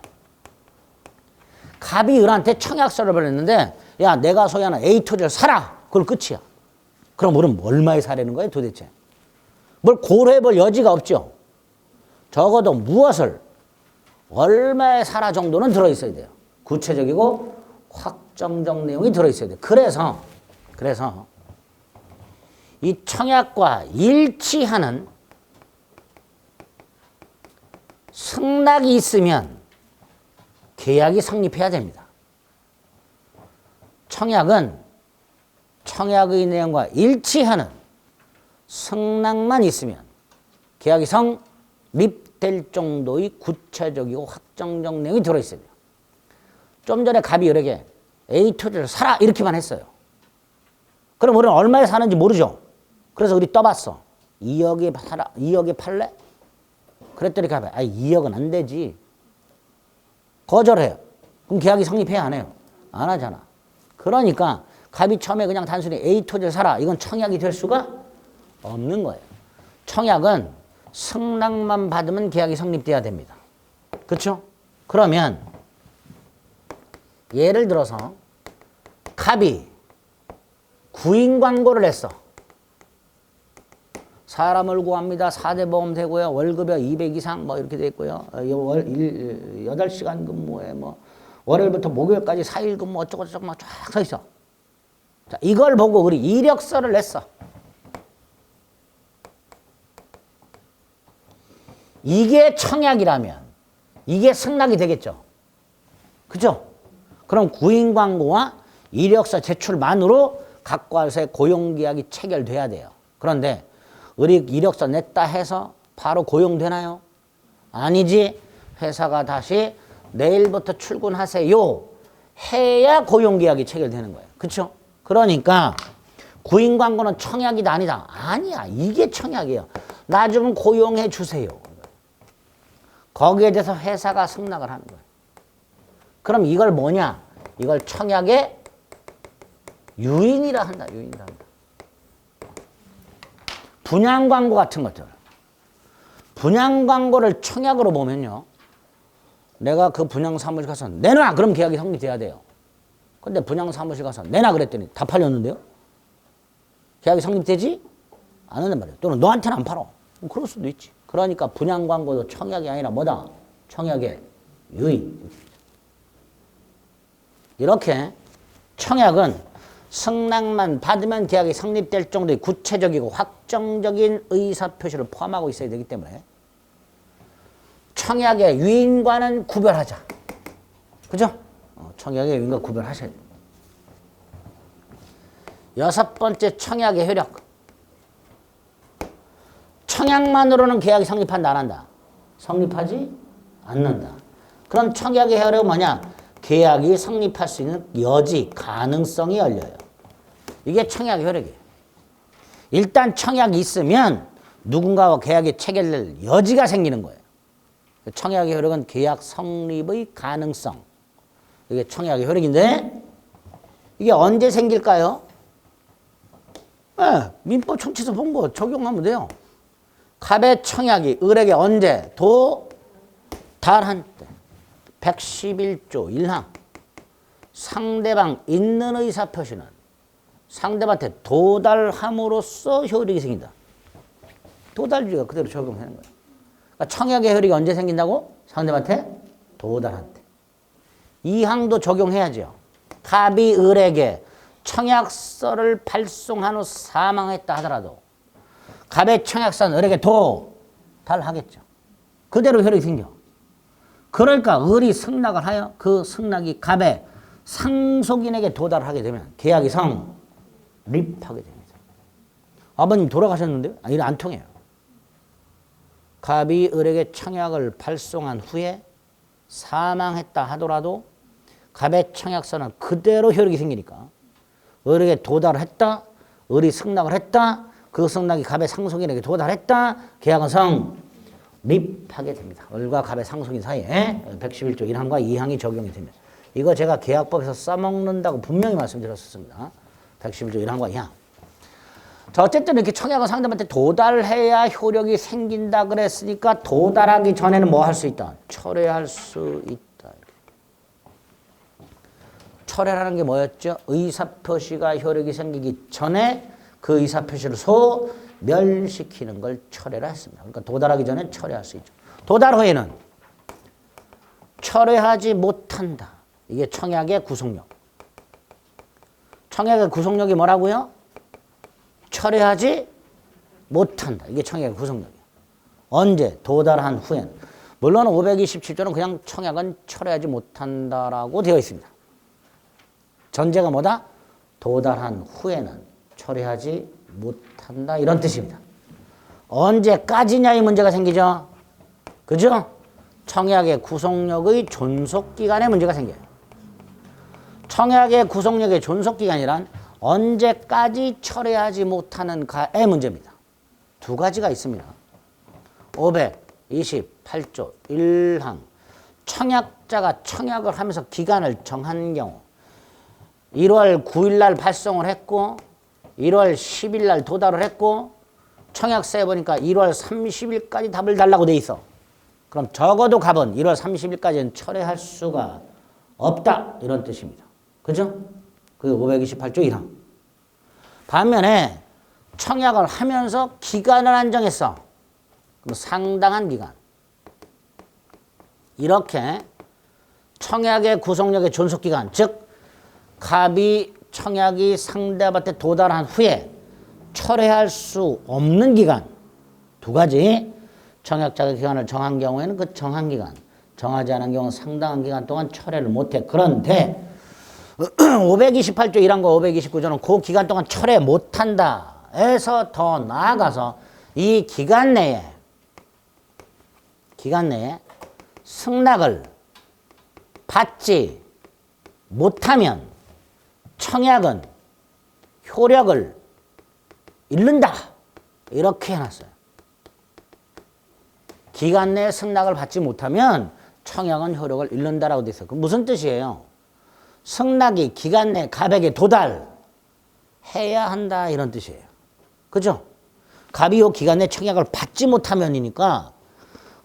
갑이 을한테 청약서를 보냈는데 야 내가 소유하는 A 토지를 사라. 그걸 끝이야. 그럼 을은 얼마에 사려는 거예요 도대체? 뭘 고려해볼 여지가 없죠. 적어도 무엇을 얼마에 사라 정도는 들어있어야 돼요. 구체적이고 확정적 내용이 들어있어야 돼요. 그래서 이 청약과 일치하는 승낙이 있으면 계약이 성립해야 됩니다. 청약은 청약의 내용과 일치하는 승낙만 있으면 계약이 성립될 정도의 구체적이고 확정적 내용이 들어있어야 돼요. 좀 전에 갑이 을에게 A 토지를 사라 이렇게만 했어요. 그럼 우리는 얼마에 사는지 모르죠. 그래서 우리 떠봤어. 2억에 사라, 2억에 팔래? 그랬더니 갑이 2억은 안 되지. 거절해요. 그럼 계약이 성립해야 안 해요? 안 하잖아. 그러니까 갑이 처음에 그냥 단순히 A 토지를 사라. 이건 청약이 될 수가 없는 거예요. 청약은 승낙만 받으면 계약이 성립돼야 됩니다. 그렇죠? 그러면 예를 들어서 갑이 구인 광고를 했어. 사람을 구합니다. 4대 보험 되고요. 월급이 200 이상 뭐 이렇게 돼 있고요. 8시간 근무에 뭐 월요일부터 목요일까지 4일 근무 어쩌고 저쩌고 막 쫙 서 있어. 자, 이걸 보고 우리 이력서를 냈어. 이게 청약이라면 이게 승낙이 되겠죠. 그죠? 그럼 구인 광고와 이력서 제출만으로 각과의 고용계약이 체결돼야 돼요. 그런데 우리 이력서 냈다 해서 바로 고용되나요? 아니지. 회사가 다시 내일부터 출근하세요 해야 고용계약이 체결되는 거예요. 그렇죠? 그러니까 구인 광고는 청약이다 아니다. 아니야. 이게 청약이에요. 나 좀 고용해 주세요. 거기에 대해서 회사가 승낙을 하는 거예요. 그럼 이걸 뭐냐? 이걸 청약의 유인이라 한다. 유인이라 한다. 분양 광고 같은 것들. 분양 광고를 청약으로 보면요. 내가 그 분양 사무실 가서 내놔! 그럼 계약이 성립돼야 돼요. 근데 분양 사무실 가서 내놔 그랬더니 다 팔렸는데요? 계약이 성립되지? 않는단 말이에요. 또는 너한테는 안 팔어. 그럴 수도 있지. 그러니까 분양 광고도 청약이 아니라 뭐다? 청약의 유인. 이렇게 청약은 승낙만 받으면 계약이 성립될 정도의 구체적이고 확정적인 의사표시를 포함하고 있어야 되기 때문에 청약의 유인과는 구별하자. 그죠? 청약의 유인과 구별하셔야 돼요. 6번째 청약의 효력. 청약만으로는 계약이 성립한다 안 한다? 성립하지 않는다. 그럼 청약의 효력은 뭐냐? 계약이 성립할 수 있는 여지, 가능성이 열려요. 이게 청약의 효력이에요. 일단 청약이 있으면 누군가와 계약이 체결될 여지가 생기는 거예요. 청약의 효력은 계약 성립의 가능성. 이게 청약의 효력인데 이게 언제 생길까요? 네, 민법 총칙에서 본 거 적용하면 돼요. 갑의 청약이 을에게 언제 도달한 때 111조 1항 상대방 있는 의사표시는 상대방한테 도달함으로써 효력이 생긴다. 도달주의가 그대로 적용하는 거예요. 그러니까 청약의 효력이 언제 생긴다고? 상대방한테 도달한 때. 2항도 적용해야죠. 갑이 을에게 청약서를 발송한 후 사망했다 하더라도 갑의 청약서는 을에게 도달하겠죠. 그대로 효력이 생겨. 그러니까 을이 승낙을 하여 그 승낙이 갑의 상속인에게 도달하게 되면 계약이 성립하게 됩니다. 아버님 돌아가셨는데요? 아니, 안 통해요. 갑이 을에게 청약을 발송한 후에 사망했다 하더라도 갑의 청약서는 그대로 효력이 생기니까 을에게 도달했다, 을이 승낙을 했다, 그 승낙이 갑의 상속인에게 도달했다, 계약은 성립하게 됩니다. 을과 갑의 상속인 사이에 111조 1항과 2항이 적용이 됩니다. 이거 제가 계약법에서 써먹는다고 분명히 말씀드렸었습니다. 111조 1항과 2항. 자, 어쨌든 이렇게 청약은 상대방한테 도달해야 효력이 생긴다 그랬으니까 도달하기 전에는 뭐 할 수 있다? 철회할 수 있다. 철회라는 게 뭐였죠? 의사표시가 효력이 생기기 전에 그 의사표시를 소멸시키는 걸 철회라 했습니다. 그러니까 도달하기 전에 철회할 수 있죠. 도달 후에는 철회하지 못한다. 이게 청약의 구속력. 청약의 구속력이 뭐라고요? 철회하지 못한다. 이게 청약의 구속력이에요. 언제? 도달한 후에는. 물론 527조는 그냥 청약은 철회하지 못한다라고 되어 있습니다. 전제가 뭐다? 도달한 후에는 철회하지 못한다. 이런 뜻입니다. 언제까지냐 이 문제가 생기죠? 그죠? 청약의 구속력의 존속기간에 문제가 생겨요. 청약의 구속력의 존속기간이란 언제까지 철회하지 못하는가의 문제입니다. 두 가지가 있습니다. 528조 1항 청약자가 청약을 하면서 기간을 정한 경우 1월 9일 날 발송을 했고 1월 10일 날 도달을 했고 청약서에 보니까 1월 30일까지 답을 달라고 돼 있어. 그럼 적어도 갑은 1월 30일까지는 철회할 수가 없다. 이런 뜻입니다. 그죠? 그게 528조 1항. 반면에 청약을 하면서 기간을 안정했어. 그럼 상당한 기간. 이렇게 청약의 구속력의 존속기간, 즉 갑이 청약이 상대방한테 도달한 후에 철회할 수 없는 기간. 두 가지. 청약자가 기간을 정한 경우에는 그 정한 기간, 정하지 않은 경우는 상당한 기간 동안 철회를 못해. 그런데 528조 1항과 529조는 그 기간 동안 철회 못한다 해서 더 나아가서 이 기간 내에 승낙을 받지 못하면 청약은 효력을 잃는다. 이렇게 해놨어요. 기간 내에 승낙을 받지 못하면 청약은 효력을 잃는다라고 돼 있어요. 그럼 무슨 뜻이에요? 승낙이 기간 내 갑에게 도달해야 한다 이런 뜻이에요. 그죠? 갑이 요 기간 내 청약을 받지 못하면이니까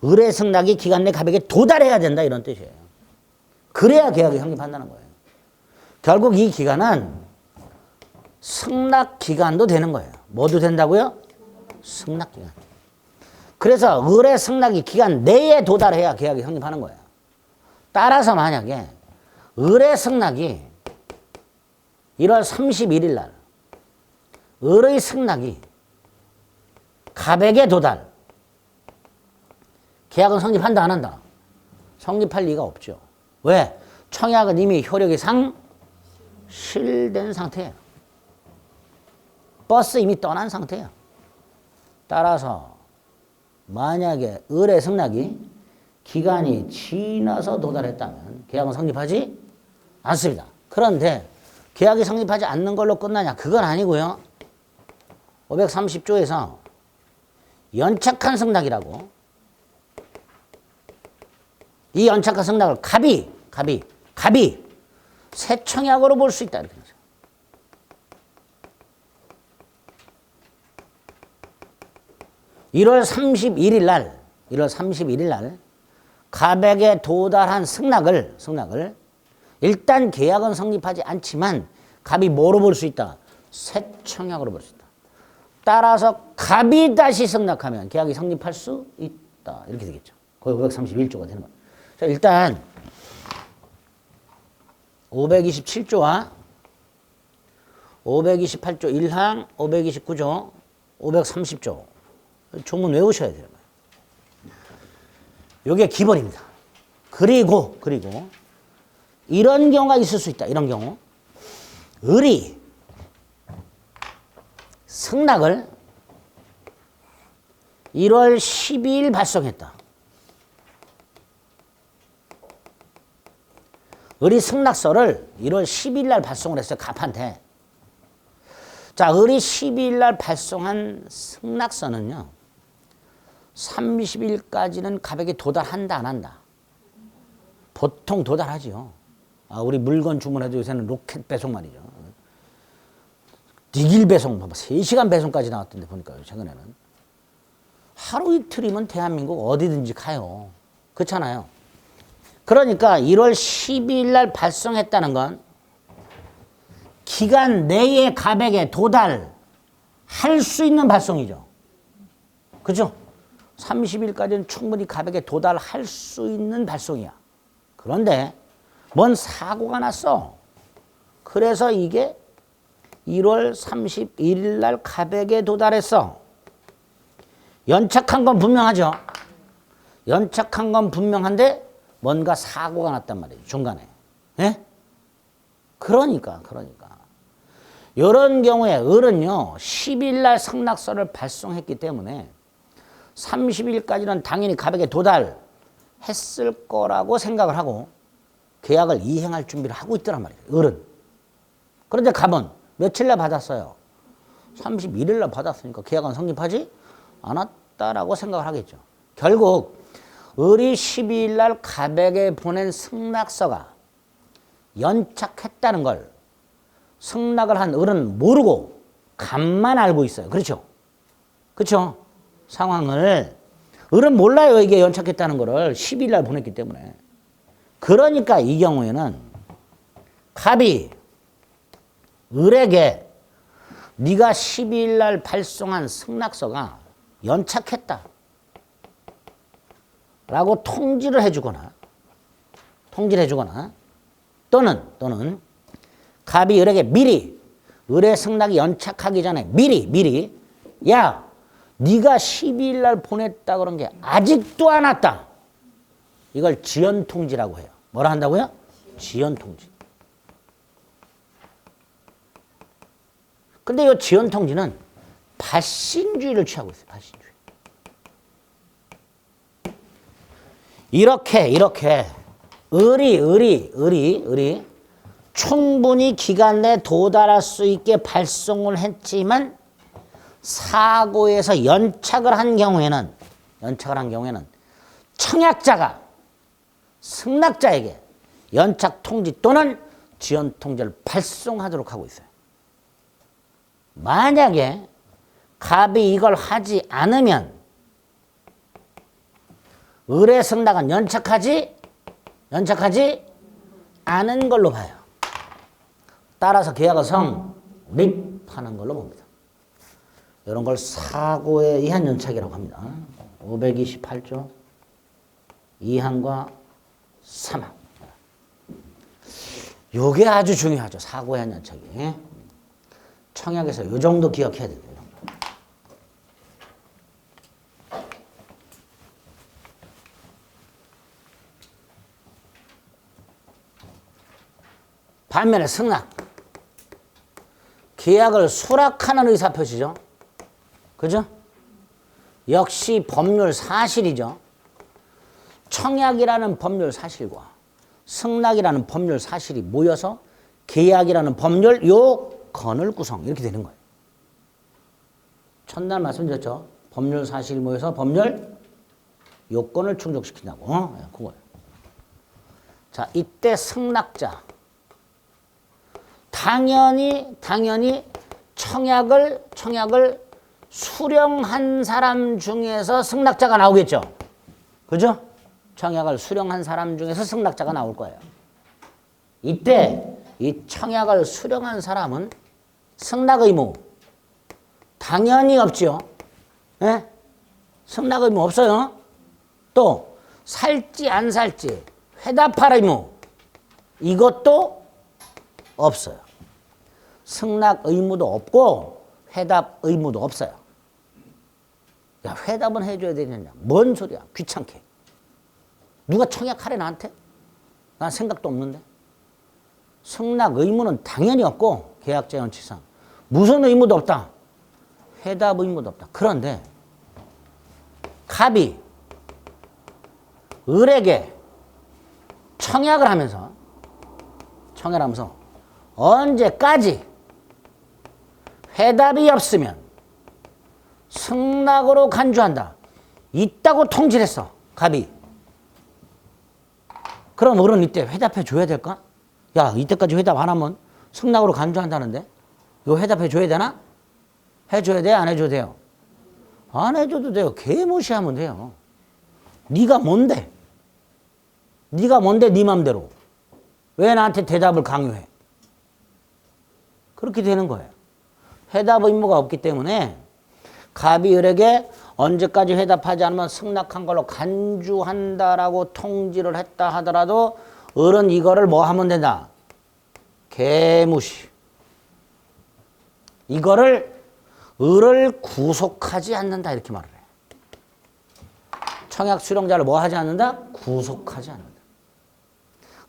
의뢰 승낙이 기간 내 갑에게 도달해야 된다 이런 뜻이에요. 그래야 계약이 성립한다는 거예요. 결국 이 기간은 승낙 기간도 되는 거예요. 뭐도 된다고요? 승낙 기간. 그래서 의뢰 승낙이 기간 내에 도달해야 계약이 성립하는 거예요. 따라서 만약에 의뢰 승낙이 1월 31일 날 의뢰 승낙이 갑에게 도달. 계약은 성립한다 안 한다? 성립할 리가 없죠. 왜? 청약은 이미 효력이 상실된 상태예요. 버스 이미 떠난 상태예요. 따라서 만약에 의뢰 승낙이 기간이 지나서 도달했다면 계약은 성립하지 않습니다. 그런데 계약이 성립하지 않는 걸로 끝나냐? 그건 아니고요. 530조에서 연착한 승낙이라고 이 연착한 승낙을 갑이 새 청약으로 볼 수 있다. 이렇게 해서. (1월 31일 날 갑에게 도달한 승낙을 일단 계약은 성립하지 않지만 갑이 뭐로 볼 수 있다? 새 청약으로 볼 수 있다. 따라서 갑이 다시 승낙하면 계약이 성립할 수 있다. 이렇게 되겠죠. 거의 531조가 되는 거예요. 자, 일단 527조와 528조 1항, 529조, 530조 조문 외우셔야 돼요. 이게 기본입니다. 그리고 이런 경우가 있을 수 있다. 이런 경우 을이 승낙을 1월 12일 발송했다. 을이 승낙서를 1월 10일 날 발송을 했어요. 갑한테. 자, 을이 12일 날 발송한 승낙서는요. 30일까지는 갑에게 도달한다 안 한다? 보통 도달하죠. 우리 물건 주문해도 요새는 로켓 배송 말이죠. 니길 배송, 봐봐. 3시간 배송까지 나왔던데 보니까요, 최근에는. 하루 이틀이면 대한민국 어디든지 가요. 그렇잖아요. 그러니까 1월 12일 날 발송했다는 건 기간 내에 갑액에 도달할 수 있는 발송이죠. 그죠? 30일까지는 충분히 갑액에 도달할 수 있는 발송이야. 그런데 뭔 사고가 났어. 그래서 이게 1월 31일 날 갑액에 도달했어. 연착한 건 분명하죠. 연착한 건 분명한데 뭔가 사고가 났단 말이에요. 중간에. 예? 그러니까. 이런 경우에 을은요. 10일 날 승낙서를 발송했기 때문에 30일까지는 당연히 갑액에 도달했을 거라고 생각을 하고 계약을 이행할 준비를 하고 있더란 말이에요. 을은. 그런데 갑은 며칠 날 받았어요. 31일 날 받았으니까 계약은 성립하지 않았다라고 생각을 하겠죠. 결국 을이 12일 날 갑에게 보낸 승낙서가 연착했다는 걸 승낙을 한 을은 모르고 갑만 알고 있어요. 그렇죠? 그렇죠? 상황을. 을은 몰라요. 이게 연착했다는 거를 12일 날 보냈기 때문에. 그러니까 이 경우에는 갑이 을에게 네가 12일 날 발송한 승낙서가 연착했다 라고 통지를 해주거나 또는 갑이 을에게 미리 을의 승낙이 연착하기 전에 미리 야 네가 12일 날 보냈다 그런 게 아직도 안 왔다. 이걸 지연통지라고 해요. 뭐라 한다고요? 지연통지. 근데 이 지연통지는 발신주의를 취하고 있어요. 발신주의. 이렇게 을이 충분히 기간 내에 도달할 수 있게 발송을 했지만 사고에서 연착을 한 경우에는 청약자가 승낙자에게 연착 통지 또는 지연 통지를 발송하도록 하고 있어요. 만약에 갑이 이걸 하지 않으면 을의 승낙은 연착하지 않은 걸로 봐요. 따라서 계약을 성립하는 걸로 봅니다. 이런 걸 사고에 의한 연착이라고 합니다. 528조 2항과 3항. 요게 아주 중요하죠. 사고에 의한 연착이. 청약에서 요 정도 기억해야 됩니다. 반면에 승낙. 계약을 수락하는 의사표시죠. 그죠? 역시 법률 사실이죠. 청약이라는 법률 사실과 승낙이라는 법률 사실이 모여서 계약이라는 법률 요건을 구성. 이렇게 되는 거예요. 첫날 말씀드렸죠. 법률 사실이 모여서 법률 요건을 충족시킨다고. 그거예요. 자, 이때 승낙자. 당연히 청약을 수령한 사람 중에서 승낙자가 나오겠죠. 그죠? 청약을 수령한 사람 중에서 승낙자가 나올 거예요. 이때 이 청약을 수령한 사람은 승낙 의무 당연히 없죠. 예? 승낙 의무 없어요. 또 살지 안 살지 회답할 의무 이것도 없어요. 승낙 의무도 없고 회답 의무도 없어요. 야, 회답은 해줘야 되느냐? 뭔 소리야? 귀찮게. 누가 청약하래 나한테? 난 생각도 없는데. 승낙 의무는 당연히 없고 계약자 원칙상 무슨 의무도 없다. 회답 의무도 없다. 그런데 갑이 을에게 청약을 하면서 언제까지 회답이 없으면 승낙으로 간주한다. 있다고 통지를 했어. 갑이. 그럼 을은 이때 회답해 줘야 될까? 야, 이때까지 회답 안 하면 승낙으로 간주한다는데? 이거 회답해 줘야 되나? 해줘야 돼? 안 해줘도 돼요? 안 해줘도 돼요. 개무시하면 돼요. 네가 뭔데? 네가 뭔데 네 맘대로. 왜 나한테 대답을 강요해? 그렇게 되는 거예요. 해답 의무가 없기 때문에 갑이 을에게 언제까지 회답하지 않으면 승낙한 걸로 간주한다라고 통지를 했다 하더라도 을은 이거를 뭐 하면 된다? 개무시. 이거를 을을 구속하지 않는다 이렇게 말을 해요. 청약 수령자를 뭐 하지 않는다? 구속하지 않는다.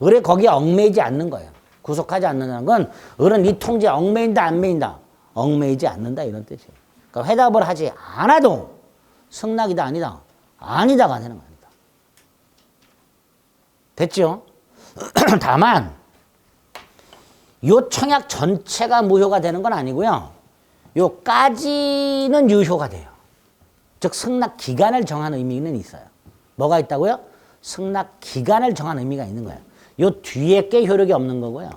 을에 거기에 얽매이지 않는 거예요. 구속하지 않는다는 건 을은 이 통지에 얽매인다 안 매인다? 얽매이지 않는다 이런 뜻이에요. 그러니까 회답을 하지 않아도 승낙이다 아니다? 아니다가 되는 겁니다. 됐죠? 다만 요 청약 전체가 무효가 되는 건 아니고요. 요까지는 유효가 돼요. 즉 승낙 기간을 정한 의미는 있어요. 뭐가 있다고요? 승낙 기간을 정한 의미가 있는 거예요. 요 뒤에 게 효력이 없는 거고요.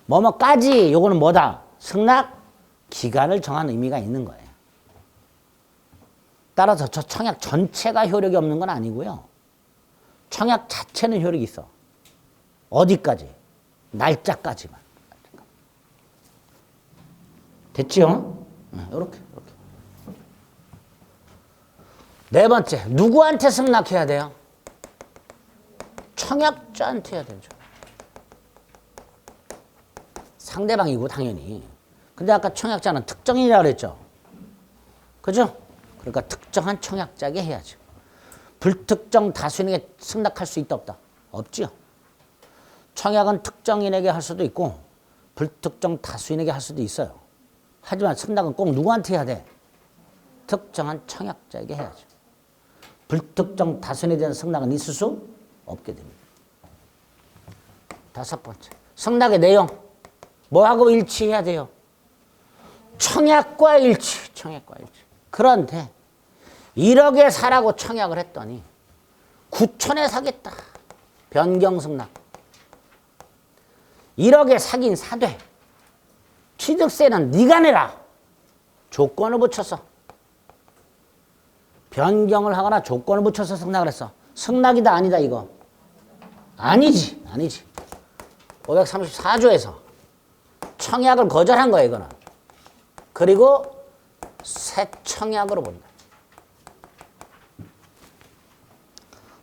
뭐뭐까지 요거는 뭐다? 승낙 기간을 정한 의미가 있는 거예요. 따라서 저 청약 전체가 효력이 없는 건 아니고요. 청약 자체는 효력이 있어. 어디까지? 날짜까지만. 됐죠? 이렇게. 네 번째, 누구한테 승낙해야 돼요? 청약자한테 해야 되죠. 상대방이고 당연히. 근데 아까 청약자는 특정인이라고 그랬죠. 그죠? 그러니까 특정한 청약자에게 해야죠. 불특정 다수인에게 승낙할 수 있다 없다? 없죠. 청약은 특정인에게 할 수도 있고 불특정 다수인에게 할 수도 있어요. 하지만 승낙은 꼭 누구한테 해야 돼? 특정한 청약자에게 해야죠. 불특정 다수인에 대한 승낙은 있을 수 없게 됩니다. 다섯 번째, 승낙의 내용. 뭐하고 일치해야 돼요? 청약과 일치. 그런데 1억에 사라고 청약을 했더니 9천에 사겠다. 변경 승낙. 1억에 사긴 사되 취득세는 네가 내라. 조건을 붙였어. 변경을 하거나 조건을 붙여서 승낙을 했어. 승낙이다 아니다 이거? 아니지. 534조에서 청약을 거절한 거야 이거는. 그리고 새 청약으로 본다.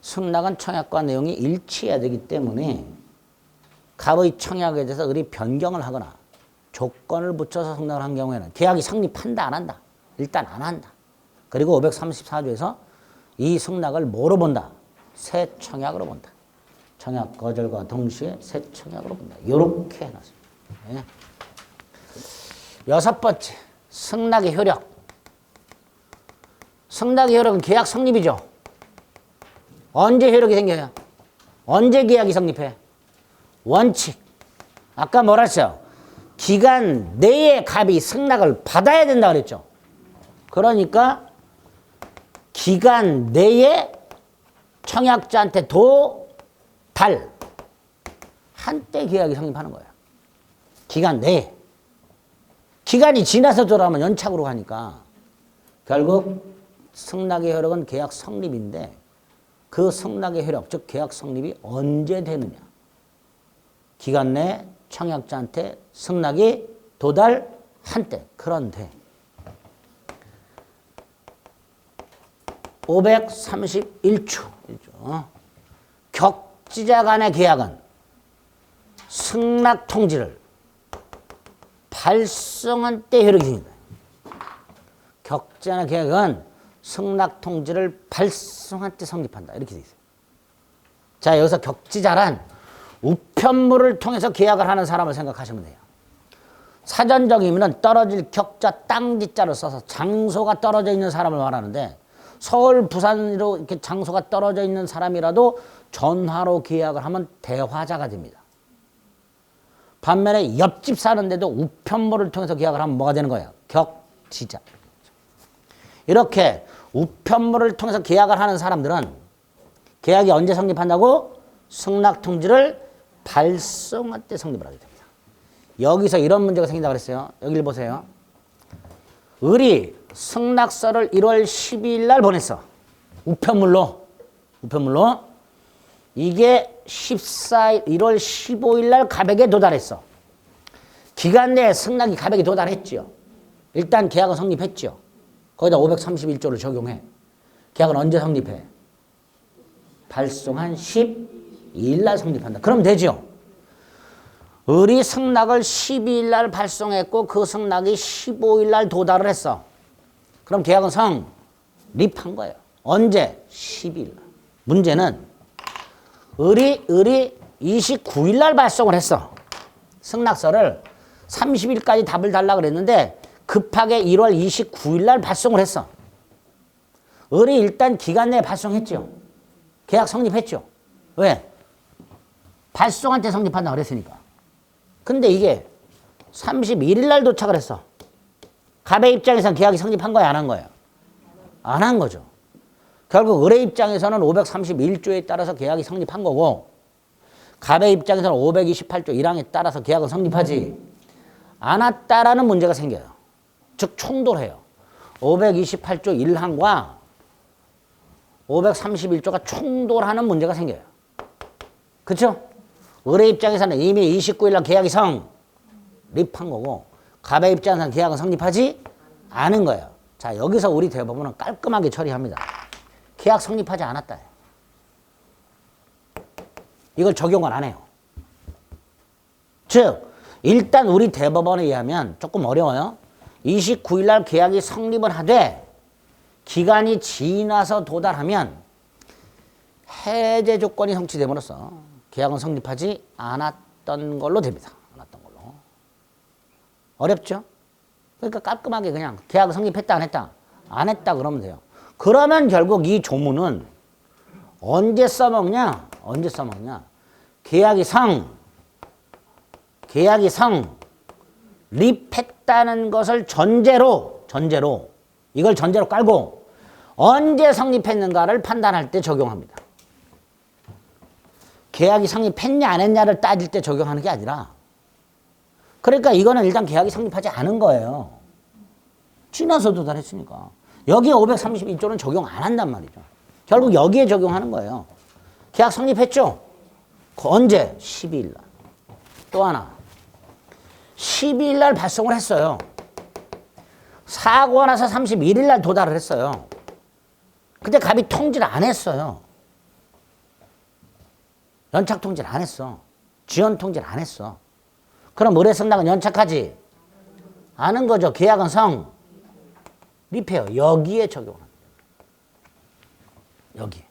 승낙은 청약과 내용이 일치해야 되기 때문에 갑의 청약에 대해서 을이 변경을 하거나 조건을 붙여서 승낙을 한 경우에는 계약이 성립한다 안 한다? 일단 안 한다. 그리고 534조에서 이 승낙을 뭐로 본다? 새 청약으로 본다. 청약 거절과 동시에 새 청약으로 본다. 이렇게 해놨습니다. 네. 여섯 번째, 승낙의 효력. 승낙의 효력은 계약 성립이죠. 언제 효력이 생겨요? 언제 계약이 성립해? 원칙. 아까 뭐라 했어요? 기간 내에 갑이 승낙을 받아야 된다 그랬죠. 그러니까 기간 내에 청약자한테 도달 한때 계약이 성립하는 거예요. 기간 내에. 기간이 지나서 돌아오면 연착으로 가니까 결국 승낙의 효력은 계약 성립인데 그 승낙의 효력, 즉 계약 성립이 언제 되느냐. 기간 내에 청약자한테 승낙이 도달한 때. 그런데 531조 격지자 간의 계약은 승낙 통지를 발송한 때 효력이 생긴다. 격지자 간의 계약은 승낙 통지를 발송한 때 성립한다. 이렇게 돼 있어요. 자, 여기서 격지자란 우편물을 통해서 계약을 하는 사람을 생각하시면 돼요. 사전적 의미는 떨어질 격자 땅지자를 써서 장소가 떨어져 있는 사람을 말하는데 서울, 부산으로 이렇게 장소가 떨어져 있는 사람이라도 전화로 계약을 하면 대화자가 됩니다. 반면에 옆집 사는데도 우편물을 통해서 계약을 하면 뭐가 되는 거예요? 격지자. 이렇게 우편물을 통해서 계약을 하는 사람들은 계약이 언제 성립한다고? 승낙 통지를 발송할 때 성립을 하게 됩니다. 여기서 이런 문제가 생긴다고 그랬어요. 여기를 보세요. 을이 승낙서를 1월 12일 날 보냈어. 우편물로. 이게 14일, 1월 15일 날 갑액에 도달했어. 기간 내에 승낙이 갑액에 도달했지요. 일단 계약은 성립했죠. 거기다 531조를 적용해. 계약은 언제 성립해? 발송한 12일 날 성립한다. 그럼 되죠. 을이 승낙을 12일 날 발송했고 그 승낙이 15일 날 도달을 했어. 그럼 계약은 성립한 거예요. 언제? 12일 날. 문제는 을이 29일 날 발송을 했어. 승낙서를 30일까지 답을 달라고 그랬는데 급하게 1월 29일 날 발송을 했어. 을이 일단 기간 내에 발송했죠. 계약 성립했죠. 왜? 발송한 때 성립한다고 그랬으니까. 근데 이게 31일 날 도착을 했어. 갑의 입장에서는 계약이 성립한 거야, 안 한 거야? 안 한 거죠. 결국 을의 입장에서는 531조에 따라서 계약이 성립한 거고 갑의 입장에서는 528조 1항에 따라서 계약은 성립하지 않았다라는 문제가 생겨요. 즉 충돌해요. 528조 1항과 531조가 충돌하는 문제가 생겨요. 그렇죠? 을의 입장에서는 이미 29일 날 계약이 성립한 거고 갑의 입장에서는 계약은 성립하지 않은 거예요. 자, 여기서 우리 대법원은 깔끔하게 처리합니다. 계약 성립하지 않았다. 이걸 적용을 안 해요. 즉 일단 우리 대법원에 의하면 조금 어려워요. 29일 날 계약이 성립을 하되 기간이 지나서 도달하면 해제 조건이 성취됨으로써 계약은 성립하지 않았던 걸로 됩니다. 않았던 걸로. 어렵죠? 그러니까 깔끔하게 그냥 계약 성립했다 안 했다? 안 했다 그러면 돼요. 그러면 결국 이 조문은 언제 써먹냐? 계약이 성립했다는 것을 전제로 이걸 전제로 깔고 언제 성립했는가를 판단할 때 적용합니다. 계약이 성립했냐 안 했냐를 따질 때 적용하는 게 아니라 그러니까 이거는 일단 계약이 성립하지 않은 거예요. 지나서 도달했으니까. 여기에 531조는 적용 안 한단 말이죠. 결국 여기에 적용하는 거예요. 계약 성립했죠? 언제? 12일 날. 또 하나. 12일 날 발송을 했어요. 사고가 나서 31일 날 도달을 했어요. 근데 갑이 통지를 안 했어요. 연착 통지를 안 했어. 지연 통지를 안 했어. 그럼 을의 승낙은 연착하지 않은 거죠. 계약은 성립해요. 여기에 적용합니다. 여기.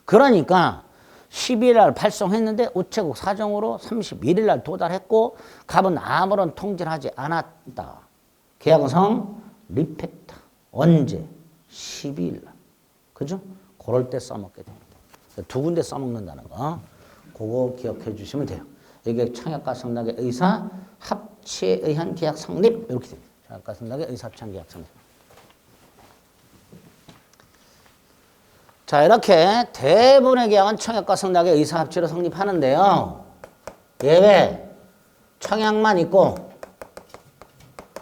그러니까 12일 날 발송했는데 우체국 사정으로 31일 날 도달했고 갑은 아무런 통지를 하지 않았다. 계약은 성립했다. 언제? 12일 날. 그죠? 그럴 때 써먹게 됩니다. 두 군데 써먹는다는 거. 그거 기억해 주시면 돼요. 이게 청약과 승낙의 의사 합치에 의한 계약 성립 이렇게 됩니다. 청약과 승낙의 의사 합치한 계약 성립. 자, 이렇게 대부분의 계약은 청약과 승낙의 의사 합치로 성립하는데요. 예외 청약만 있고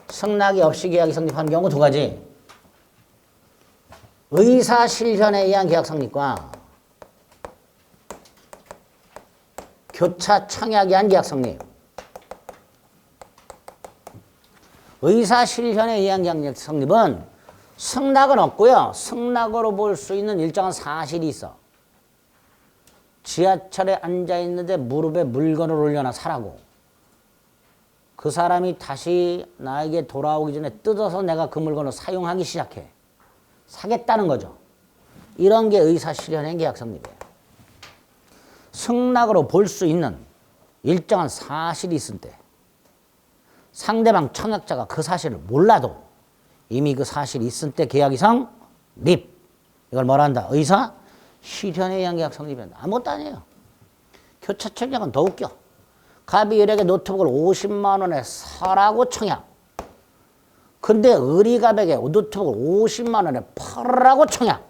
승낙이 없이 계약이 성립하는 경우 두 가지. 의사 실현에 의한 계약 성립과 교차 청약에 의한 계약 성립. 의사 실현에 의한 계약 성립은 승낙은 없고요. 승낙으로 볼 수 있는 일정한 사실이 있어. 지하철에 앉아 있는데 무릎에 물건을 올려놔 사라고. 그 사람이 다시 나에게 돌아오기 전에 뜯어서 내가 그 물건을 사용하기 시작해. 사겠다는 거죠. 이런 게 의사 실현의 계약 성립이에요. 승낙으로 볼 수 있는 일정한 사실이 있을 때 상대방 청약자가 그 사실을 몰라도 이미 그 사실이 있을 때 계약이 성립. 이걸 뭐라 한다? 의사 실현에 의한 계약 성립이란다. 아무것도 아니에요. 교차 청약은 더 웃겨. 갑이 을에게 노트북을 50만 원에 사라고 청약. 근데 을이 갑에게 노트북을 50만 원에 팔으라고 청약.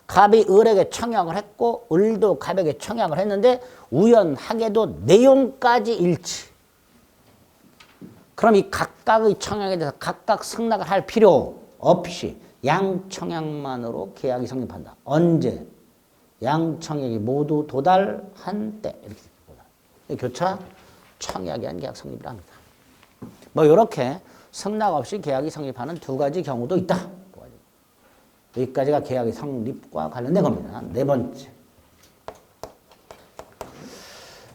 갑이 을에게 청약을 했고 을도 갑에게 청약을 했는데 우연하게도 내용까지 일치. 그럼 이 각각의 청약에 대해서 각각 승낙을 할 필요 없이 양청약만으로 계약이 성립한다. 언제? 양청약이 모두 도달한 때. 이렇게 교차 청약에 한 계약 성립을 합니다. 뭐 이렇게 승낙 없이 계약이 성립하는 두 가지 경우도 있다. 여기까지가 계약의 성립과 관련된 겁니다. 네 번째.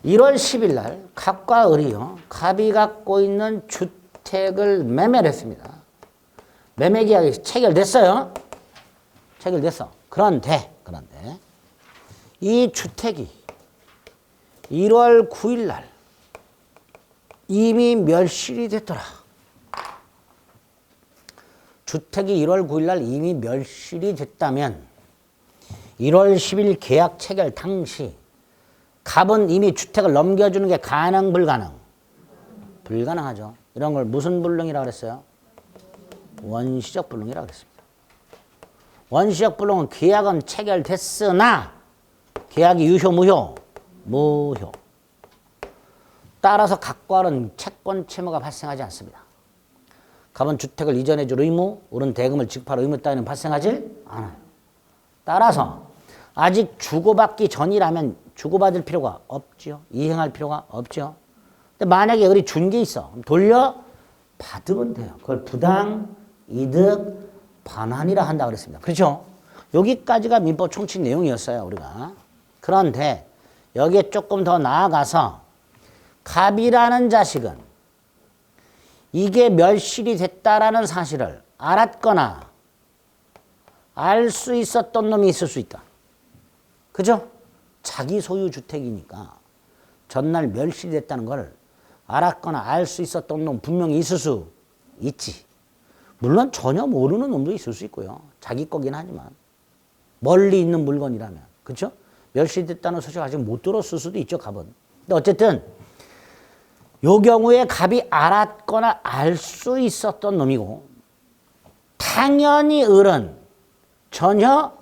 1월 10일 날 갑과 을이요. 갑이 갖고 있는 주택을 매매를 했습니다. 매매 계약이 체결됐어요. 체결됐어. 그런데 이 주택이 1월 9일 날 이미 멸실이 됐더라. 주택이 1월 9일 날 이미 멸실이 됐다면 1월 10일 계약 체결 당시 갑은 이미 주택을 넘겨주는 게 가능, 불가능? 불가능하죠. 이런 걸 무슨 불능이라고 그랬어요? 원시적 불능이라고 그랬습니다. 원시적 불능은 계약은 체결됐으나 계약이 유효, 무효? 무효. 따라서 갑과 을은 채권 채무가 발생하지 않습니다. 갑은 주택을 이전해 줄 의무, 을은 대금을 지급할 의무 따위는 발생하지 않아요. 따라서 아직 주고받기 전이라면 주고받을 필요가 없죠. 이행할 필요가 없죠. 근데 만약에 을이 준 게 있어. 그럼 돌려받으면 돼요. 그걸 부당 이득 반환이라 한다 그랬습니다. 그렇죠? 여기까지가 민법 총칙 내용이었어요. 우리가. 그런데 여기에 조금 더 나아가서 갑이라는 자식은 이게 멸실이 됐다라는 사실을 알았거나 알 수 있었던 놈이 있을 수 있다. 그죠? 자기 소유 주택이니까 전날 멸실이 됐다는 걸 알았거나 알 수 있었던 놈 분명히 있을 수 있지. 물론 전혀 모르는 놈도 있을 수 있고요. 자기 거긴 하지만 멀리 있는 물건이라면. 그렇죠? 멸실이 됐다는 소식 아직 못 들었을 수도 있죠. 갑은. 근데 어쨌든 요 경우에 갑이 알았거나 알 수 있었던 놈이고 당연히 을은 전혀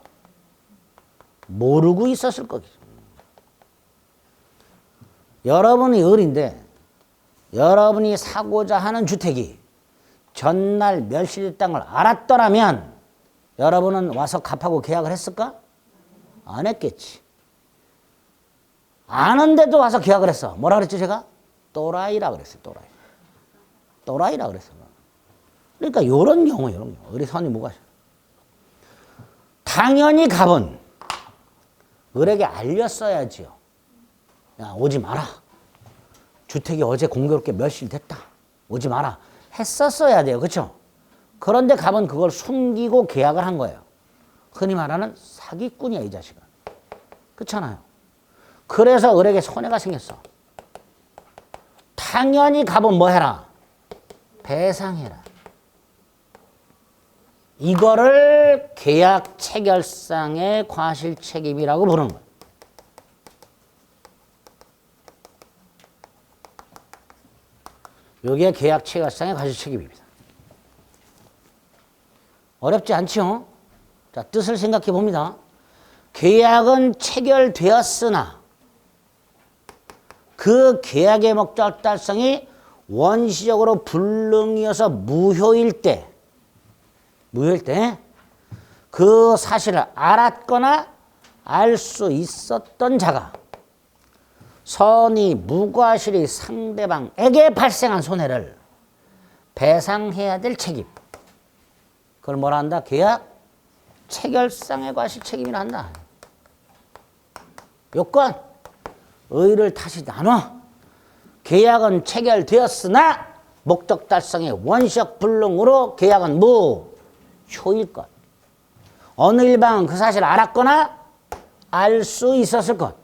모르고 있었을 거겠죠. 여러분이 을인데 여러분이 사고자 하는 주택이 전날 멸실됐다는 걸 알았더라면 여러분은 와서 갑하고 계약을 했을까? 안 했겠지. 아는데도 와서 계약을 했어. 뭐라 그랬죠 제가? 또라이라 그랬어요. 또라이라 그랬어요. 그러니까 요런 경우 을의 선이 뭐가 있어요? 당연히 갑은 을에게 알렸어야지요. 야, 오지 마라. 주택이 어제 공교롭게 멸실됐다. 오지 마라. 했었어야 돼요. 그렇죠? 그런데 갑은 그걸 숨기고 계약을 한 거예요. 흔히 말하는 사기꾼이야, 이 자식은. 그렇잖아요. 그래서 을에게 손해가 생겼어. 당연히 갑은 뭐 해라? 배상해라. 이거를 계약 체결상의 과실책임이라고 부르는 거예요. 이게 계약 체결상의 과실책임입니다. 어렵지 않죠? 자, 뜻을 생각해 봅니다. 계약은 체결되었으나 그 계약의 목적 달성이 원시적으로 불능이어서 무효일 때 그 사실을 알았거나 알 수 있었던 자가 선의, 무과실이 상대방에게 발생한 손해를 배상해야 될 책임. 그걸 뭐라 한다? 계약 체결상의 과실 책임이라 한다. 요건 의를 다시 나눠. 계약은 체결되었으나 목적 달성의 원시적 불능으로 계약은 무효일 것. 어느 일방은 그 사실을 알았거나 알 수 있었을 것.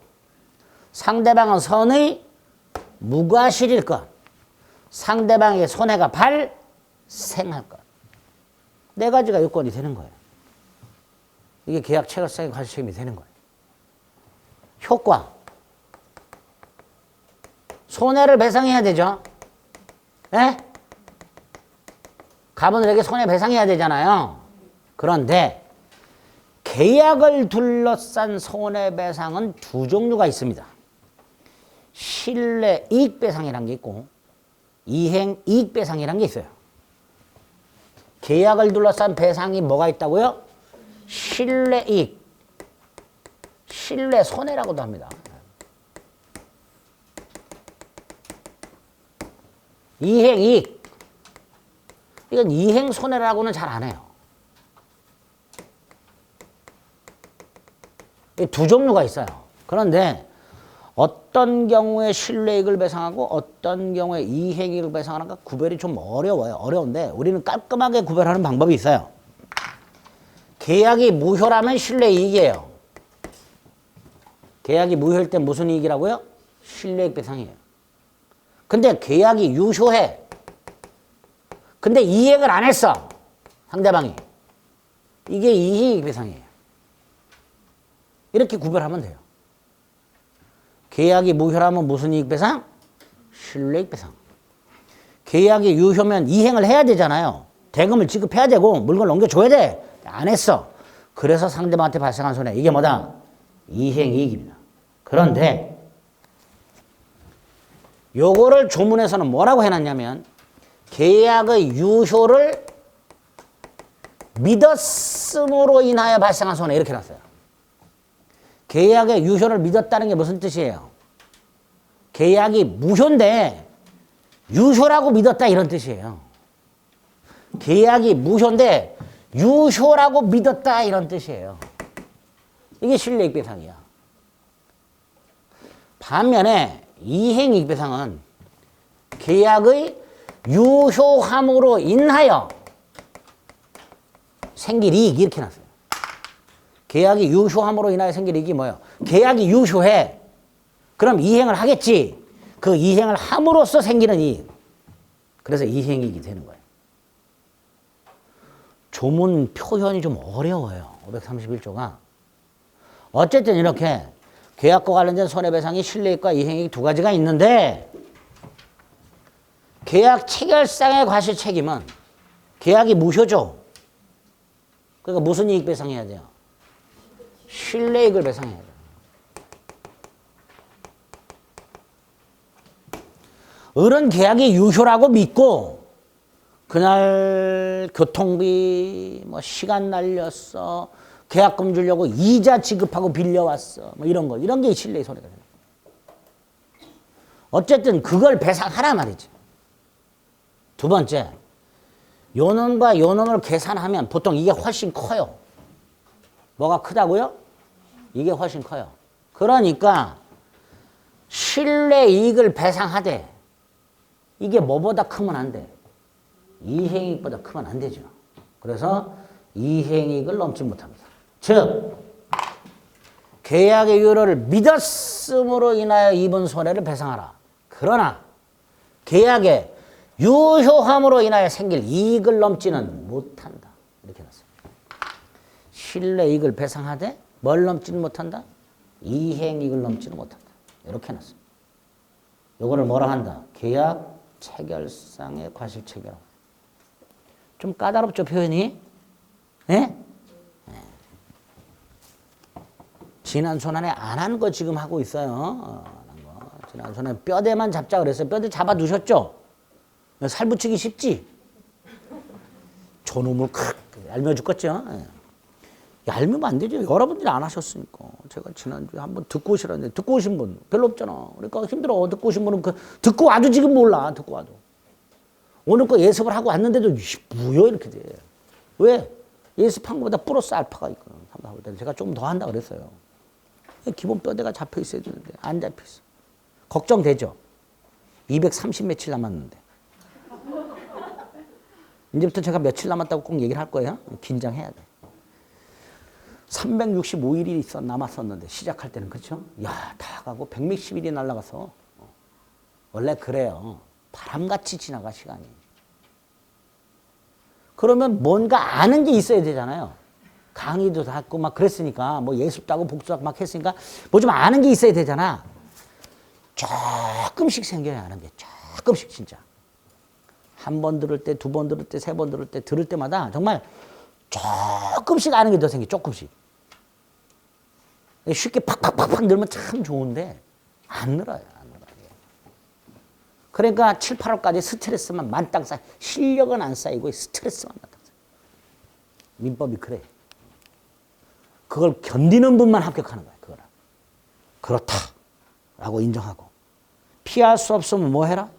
상대방은 선의 무과실일 것. 상대방에게 손해가 발생할 것. 네 가지가 요건이 되는 거예요. 이게 계약 체결상의 과실 책임이 되는 거예요. 효과. 손해를 배상해야 되죠. 예? 갑은 을에게 손해 배상해야 되잖아요. 그런데 계약을 둘러싼 손해배상은 두 종류가 있습니다. 실내 이익배상이라는 게 있고 이행 이익 배상이라는 게 있어요. 계약을 둘러싼 배상이 뭐가 있다고요? 신뢰 이익, 신뢰 손해라고도 합니다. 이행 이익. 이건 이행 손해라고는 잘 안 해요. 두 종류가 있어요. 그런데 어떤 경우에 신뢰이익을 배상하고 어떤 경우에 이행이익을 배상하는가 구별이 좀 어려워요. 어려운데 우리는 깔끔하게 구별하는 방법이 있어요. 계약이 무효라면 신뢰이익이에요. 계약이 무효일 때 무슨 이익이라고요? 신뢰이익 배상이에요. 근데 계약이 유효해. 근데 이행을 안 했어. 상대방이. 이게 이행이익 배상이에요. 이렇게 구별하면 돼요. 계약이 무효라면 무슨 이익 배상? 신뢰이익 배상. 계약이 유효면 이행을 해야 되잖아요. 대금을 지급해야 되고 물건을 넘겨줘야 돼. 안 했어. 그래서 상대방한테 발생한 손해. 이게 뭐다? 이행이익입니다. 그런데 요거를 조문에서는 뭐라고 해놨냐면 계약의 유효를 믿었음으로 인하여 발생한 손해 이렇게 해놨어요. 계약의 유효를 믿었다는 게 무슨 뜻이에요? 계약이 무효인데 유효라고 믿었다 이런 뜻이에요. 계약이 무효인데 유효라고 믿었다 이런 뜻이에요. 이게 신뢰이익 배상이야. 반면에 이행이익 배상은 계약의 유효함으로 인하여 생길 이익 이렇게 놨어요. 계약이 유효함으로 인하여 생길 이익이 뭐예요? 계약이 유효해. 그럼 이행을 하겠지. 그 이행을 함으로써 생기는 이익. 그래서 이행이익이 되는 거예요. 조문 표현이 좀 어려워요. 531조가. 어쨌든 이렇게 계약과 관련된 손해배상이 신뢰이익과 이행이익 두 가지가 있는데 계약 체결상의 과실 책임은 계약이 무효죠. 그러니까 무슨 이익 배상해야 돼요? 신뢰이익을 배상해야 돼요. 을은 계약이 유효라고 믿고 그날 교통비 뭐 시간 날렸어. 계약금 주려고 이자 지급하고 빌려왔어. 뭐 이런 거. 이런 게 신뢰의 손해가 돼요. 어쨌든 그걸 배상하라 말이지. 두 번째, 요놈과 요놈을 계산하면 보통 이게 훨씬 커요. 뭐가 크다고요? 이게 훨씬 커요. 그러니까 신뢰이익을 배상하되 이게 뭐보다 크면 안 돼? 이행이익보다 크면 안 되죠. 그래서 이행이익을 넘지 못합니다. 즉 계약의 유효를 믿었음으로 인하여 입은 손해를 배상하라. 그러나 계약의 유효함으로 인하여 생길 이익을 넘지는 못한다. 이렇게 놨습니다. 신뢰이익을 배상하되 뭘 넘지는 못한다? 이행이익을 넘지는 못한다. 이렇게 놨습니다. 요거를 뭐라 한다? 계약 체결상의 과실체결. 좀 까다롭죠, 표현이? 예? 네? 지난 손안에 안 한 거 지금 하고 있어요. 지난 손안에 뼈대만 잡자 그랬어요. 뼈대 잡아 두셨죠? 살 붙이기 쉽지? 저놈을 크 얄미워 죽겠죠? 얄미우면 안 되죠. 여러분들이 안 하셨으니까. 제가 지난주에 한번 듣고 오시라는데 듣고 오신 분 별로 없잖아. 그러니까 힘들어. 듣고 오신 분은 듣고 와도 지금 몰라. 듣고 와도. 오늘 거 예습을 하고 왔는데도 뭐야 이렇게 돼. 왜? 예습한 것보다 플러스 알파가 있거든. 제가 조금 더 한다 그랬어요. 기본 뼈대가 잡혀 있어야 되는데 안 잡혀 있어. 걱정되죠? 230 며칠 남았는데. 이제부터 제가 며칠 남았다고 꼭 얘기를 할 거예요. 긴장해야 돼. 365일이 남았었는데 시작할 때는 그렇죠? 야, 다 가고 100몇십 일이 날아가서 원래 그래요. 바람같이 지나가 시간이. 그러면 뭔가 아는 게 있어야 되잖아요. 강의도 다 했고 막 그랬으니까 뭐 예습도 하고 복수도 하고 막 했으니까 뭐 좀 아는 게 있어야 되잖아. 조금씩 생겨야 아는 게 조금씩 진짜. 한 번 들을 때, 두 번 들을 때, 세 번 들을 때, 들을 때마다 정말 조금씩 아는 게 더 생겨. 조금씩. 쉽게 팍팍팍팍 늘면 참 좋은데 안 늘어요. 안 늘어요. 그러니까 7, 8월까지 스트레스만 만땅 쌓여. 실력은 안 쌓이고 스트레스만 만땅 쌓여. 민법이 그래. 그걸 견디는 분만 합격하는 거야. 그거라. 그렇다라고 인정하고. 피할 수 없으면 뭐 해라?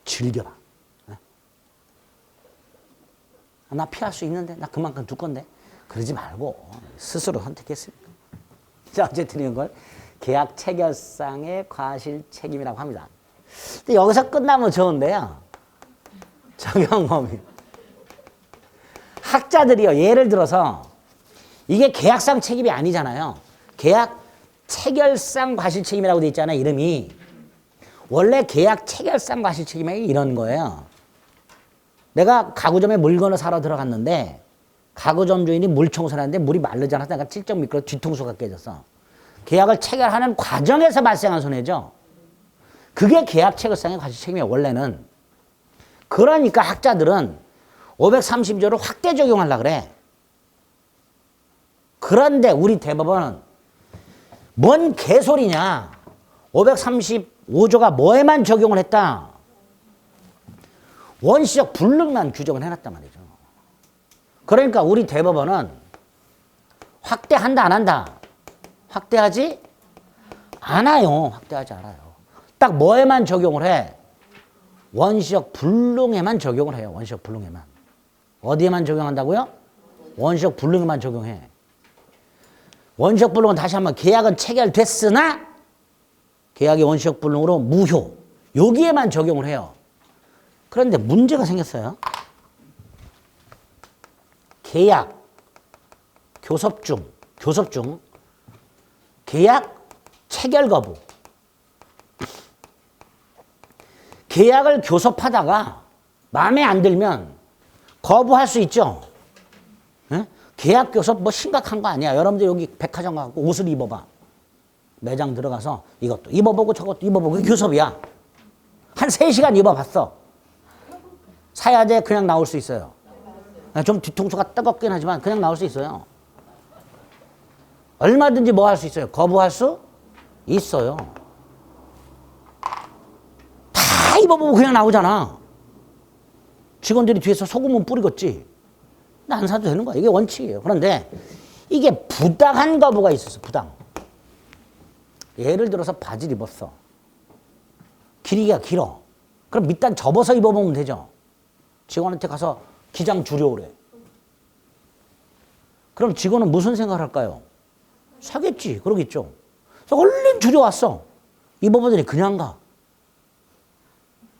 즐겨라. 나 피할 수 있는데? 나 그만큼 둘 건데? 그러지 말고 스스로 선택했습니다. 자, 어쨌든 이걸 계약 체결상의 과실 책임이라고 합니다. 근데 여기서 끝나면 좋은데요. 적용 범위. 학자들이요, 예를 들어서 이게 계약상 책임이 아니잖아요. 계약 체결상 과실 책임이라고 돼 있잖아요, 이름이. 원래 계약 체결상 과실 책임이 이런 거예요. 내가 가구점에 물건을 사러 들어갔는데 가구점 주인이 물 청소를 하는데 물이 마르지 않아서 내가 찔쩍 미끄러 뒤통수가 깨졌어. 계약을 체결하는 과정에서 발생한 손해죠. 그게 계약 체결상의 과실 책임이에요, 원래는. 그러니까 학자들은 530조를 확대 적용하려고 그래. 그런데 우리 대법원은 뭔 개소리냐. 535조가 뭐에만 적용을 했다. 원시적 불능만 규정을 해놨단 말이죠. 그러니까 우리 대법원은 확대한다 안 한다? 확대하지 않아요. 확대하지 않아요. 딱 뭐에만 적용을 해? 원시적 불능에만 적용을 해요. 원시적 불능에만. 어디에만 적용한다고요? 원시적 불능에만 적용해. 원시적 불능은 다시 한번 계약은 체결됐으나 계약이 원시적 불능으로 무효. 여기에만 적용을 해요. 그런데 문제가 생겼어요. 계약, 교섭 중, 계약 체결 거부. 계약을 교섭하다가 마음에 안 들면 거부할 수 있죠. 에? 계약 교섭 뭐 심각한 거 아니야. 여러분들 여기 백화점 가고 옷을 입어봐. 매장 들어가서 이것도 입어보고 저것도 입어보고 그게 교섭이야. 한 3시간 입어봤어. 사야 돼? 그냥 나올 수 있어요. 좀 뒤통수가 뜨겁긴 하지만 그냥 나올 수 있어요. 얼마든지 뭐 할 수 있어요. 거부할 수 있어요. 다 입어보고 그냥 나오잖아. 직원들이 뒤에서 소금은 뿌리겠지. 근데 안 사도 되는 거야. 이게 원칙이에요. 그런데 이게 부당한 거부가 있었어. 부당. 예를 들어서 바지를 입었어. 길이가 길어. 그럼 밑단 접어서 입어보면 되죠. 직원한테 가서 기장 줄여오래. 그럼 직원은 무슨 생각을 할까요? 사겠지. 그러겠죠. 그래서 얼른 줄여왔어. 입어보더니 그냥 가.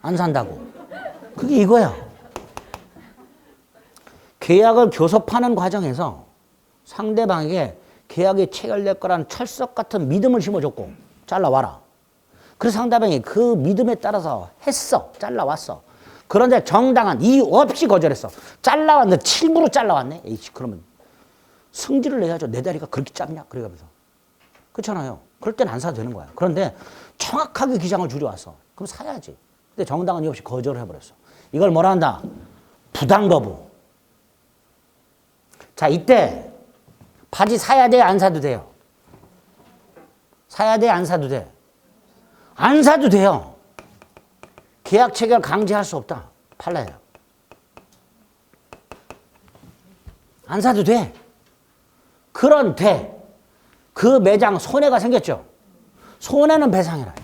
안 산다고. 그게 이거야. 계약을 교섭하는 과정에서 상대방에게 계약이 체결될 거라는 철석 같은 믿음을 심어줬고 잘라와라. 그래서 상대방이 그 믿음에 따라서 했어. 잘라왔어. 그런데 정당한 이유 없이 거절했어. 잘라왔는데 칠부러 잘라왔네. 에이씨, 그러면 승질을 내야죠. 내 다리가 그렇게 짧냐? 그래가면서. 그렇잖아요. 그럴 땐 안 사도 되는 거야. 그런데 정확하게 기장을 줄여왔어. 그럼 사야지. 근데 정당한 이유 없이 거절을 해버렸어. 이걸 뭐라 한다? 부당거부. 자, 이때 바지 사야 돼? 안 사도 돼요? 사야 돼? 안 사도 돼? 안 사도 돼요. 계약 체결 강제할 수 없다. 팔라요. 안 사도 돼. 그런데 그 매장 손해가 생겼죠. 손해는 배상해라.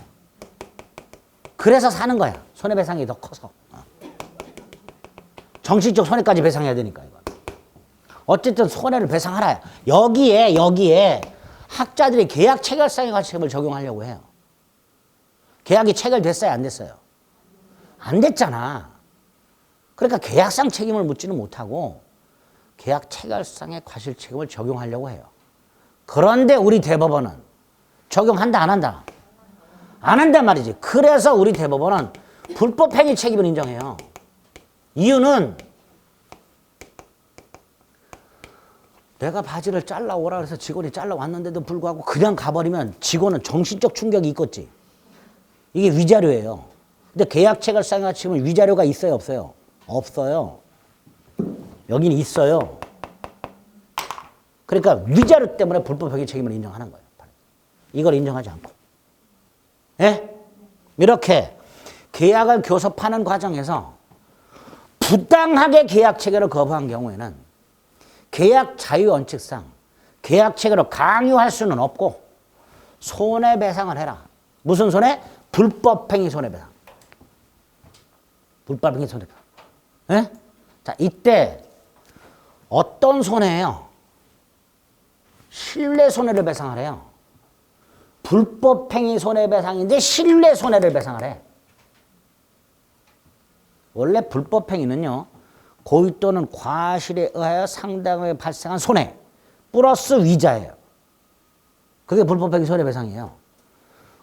그래서 사는 거야. 손해배상이 더 커서. 정신적 손해까지 배상해야 되니까. 이거. 어쨌든 손해를 배상하라. 여기에 학자들이 계약 체결상의 가치를 적용하려고 해요. 계약이 체결됐어요? 안 됐어요? 안 됐잖아. 그러니까 계약상 책임을 묻지는 못하고 계약 체결상의 과실 책임을 적용하려고 해요. 그런데 우리 대법원은 적용한다 안 한다? 안 한단 말이지. 그래서 우리 대법원은 불법행위 책임을 인정해요. 이유는 내가 바지를 잘라오라 그래서 직원이 잘라왔는데도 불구하고 그냥 가버리면 직원은 정신적 충격이 있겠지. 이게 위자료예요. 근데 계약 체결상의 가치는 위자료가 있어요, 없어요? 없어요. 여기는 있어요. 그러니까 위자료 때문에 불법행위 책임을 인정하는 거예요. 이걸 인정하지 않고. 예? 이렇게 계약을 교섭하는 과정에서 부당하게 계약 체결을 거부한 경우에는 계약 자유 원칙상 계약 체결을 강요할 수는 없고 손해배상을 해라. 무슨 손해? 불법행위 손해배상. 불법행위 손해배상. 예? 자, 이때 어떤 손해예요? 실내 손해를 배상을 해요. 불법행위 손해배상인데 실내 손해를 배상을 해. 원래 불법행위는요, 고의 또는 과실에 의하여 상당하게 발생한 손해 플러스 위자예요. 그게 불법행위 손해배상이에요.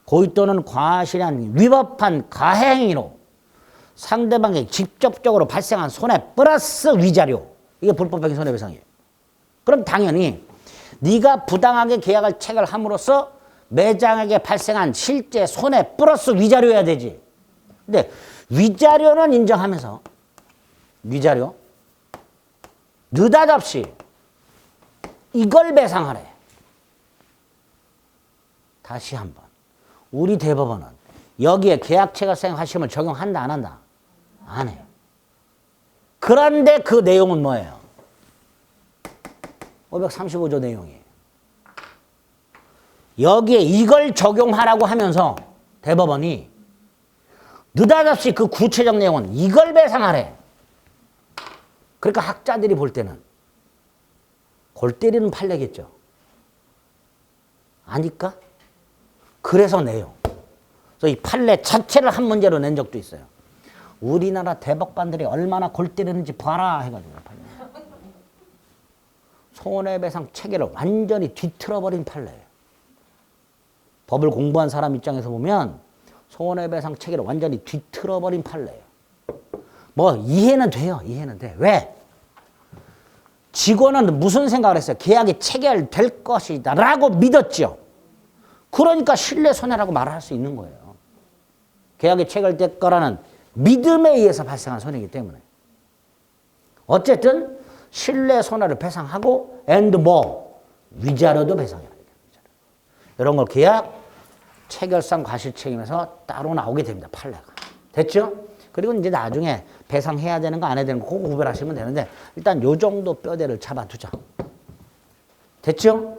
고의 또는 과실에 한 위법한 가해행위로 상대방에게 직접적으로 발생한 손해 플러스 위자료. 이게 불법행위 손해배상이에요. 그럼 당연히 네가 부당하게 계약을 체결함으로써 매장에게 발생한 실제 손해 플러스 위자료여야 되지. 근데 위자료는 인정하면서 위자료 느닷없이 이걸 배상하래. 다시 한번 우리 대법원은 여기에 계약체결상 하심을 적용한다 안 한다? 안 해요. 그런데 그 내용은 뭐예요? 535조 내용이에요. 여기에 이걸 적용하라고 하면서 대법원이 느닷없이 그 구체적 내용은 이걸 배상하래. 그러니까 학자들이 볼 때는 골 때리는 판례겠죠. 아니까? 그래서 내요. 그래서 이 판례 자체를 한 문제로 낸 적도 있어요. 우리나라 대법관들이 얼마나 골 때리는지 봐라 해가지고 판례. 손해배상 체계를 완전히 뒤틀어버린 판례예요. 법을 공부한 사람 입장에서 보면 손해배상 체계를 완전히 뒤틀어버린 판례예요. 뭐 이해는 돼요. 이해는 돼. 왜? 직원은 무슨 생각을 했어요? 계약이 체결될 것이다 라고 믿었죠. 그러니까 신뢰손해라고 말을 할 수 있는 거예요. 계약이 체결될 거라는 믿음에 의해서 발생한 손해이기 때문에. 어쨌든 신뢰손해를 배상하고 and more 위자료도 배상해야 돼요. 이런 걸 계약 체결상 과실책임에서 따로 나오게 됩니다. 판례가. 됐죠? 그리고 이제 나중에 배상해야 되는 거 안 해야 되는 거 그거 구별하시면 되는데 일단 요 정도 뼈대를 잡아두자. 됐죠?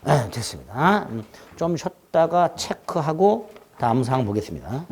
네, 됐습니다. 좀 쉬었다가 체크하고 다음 사항 보겠습니다.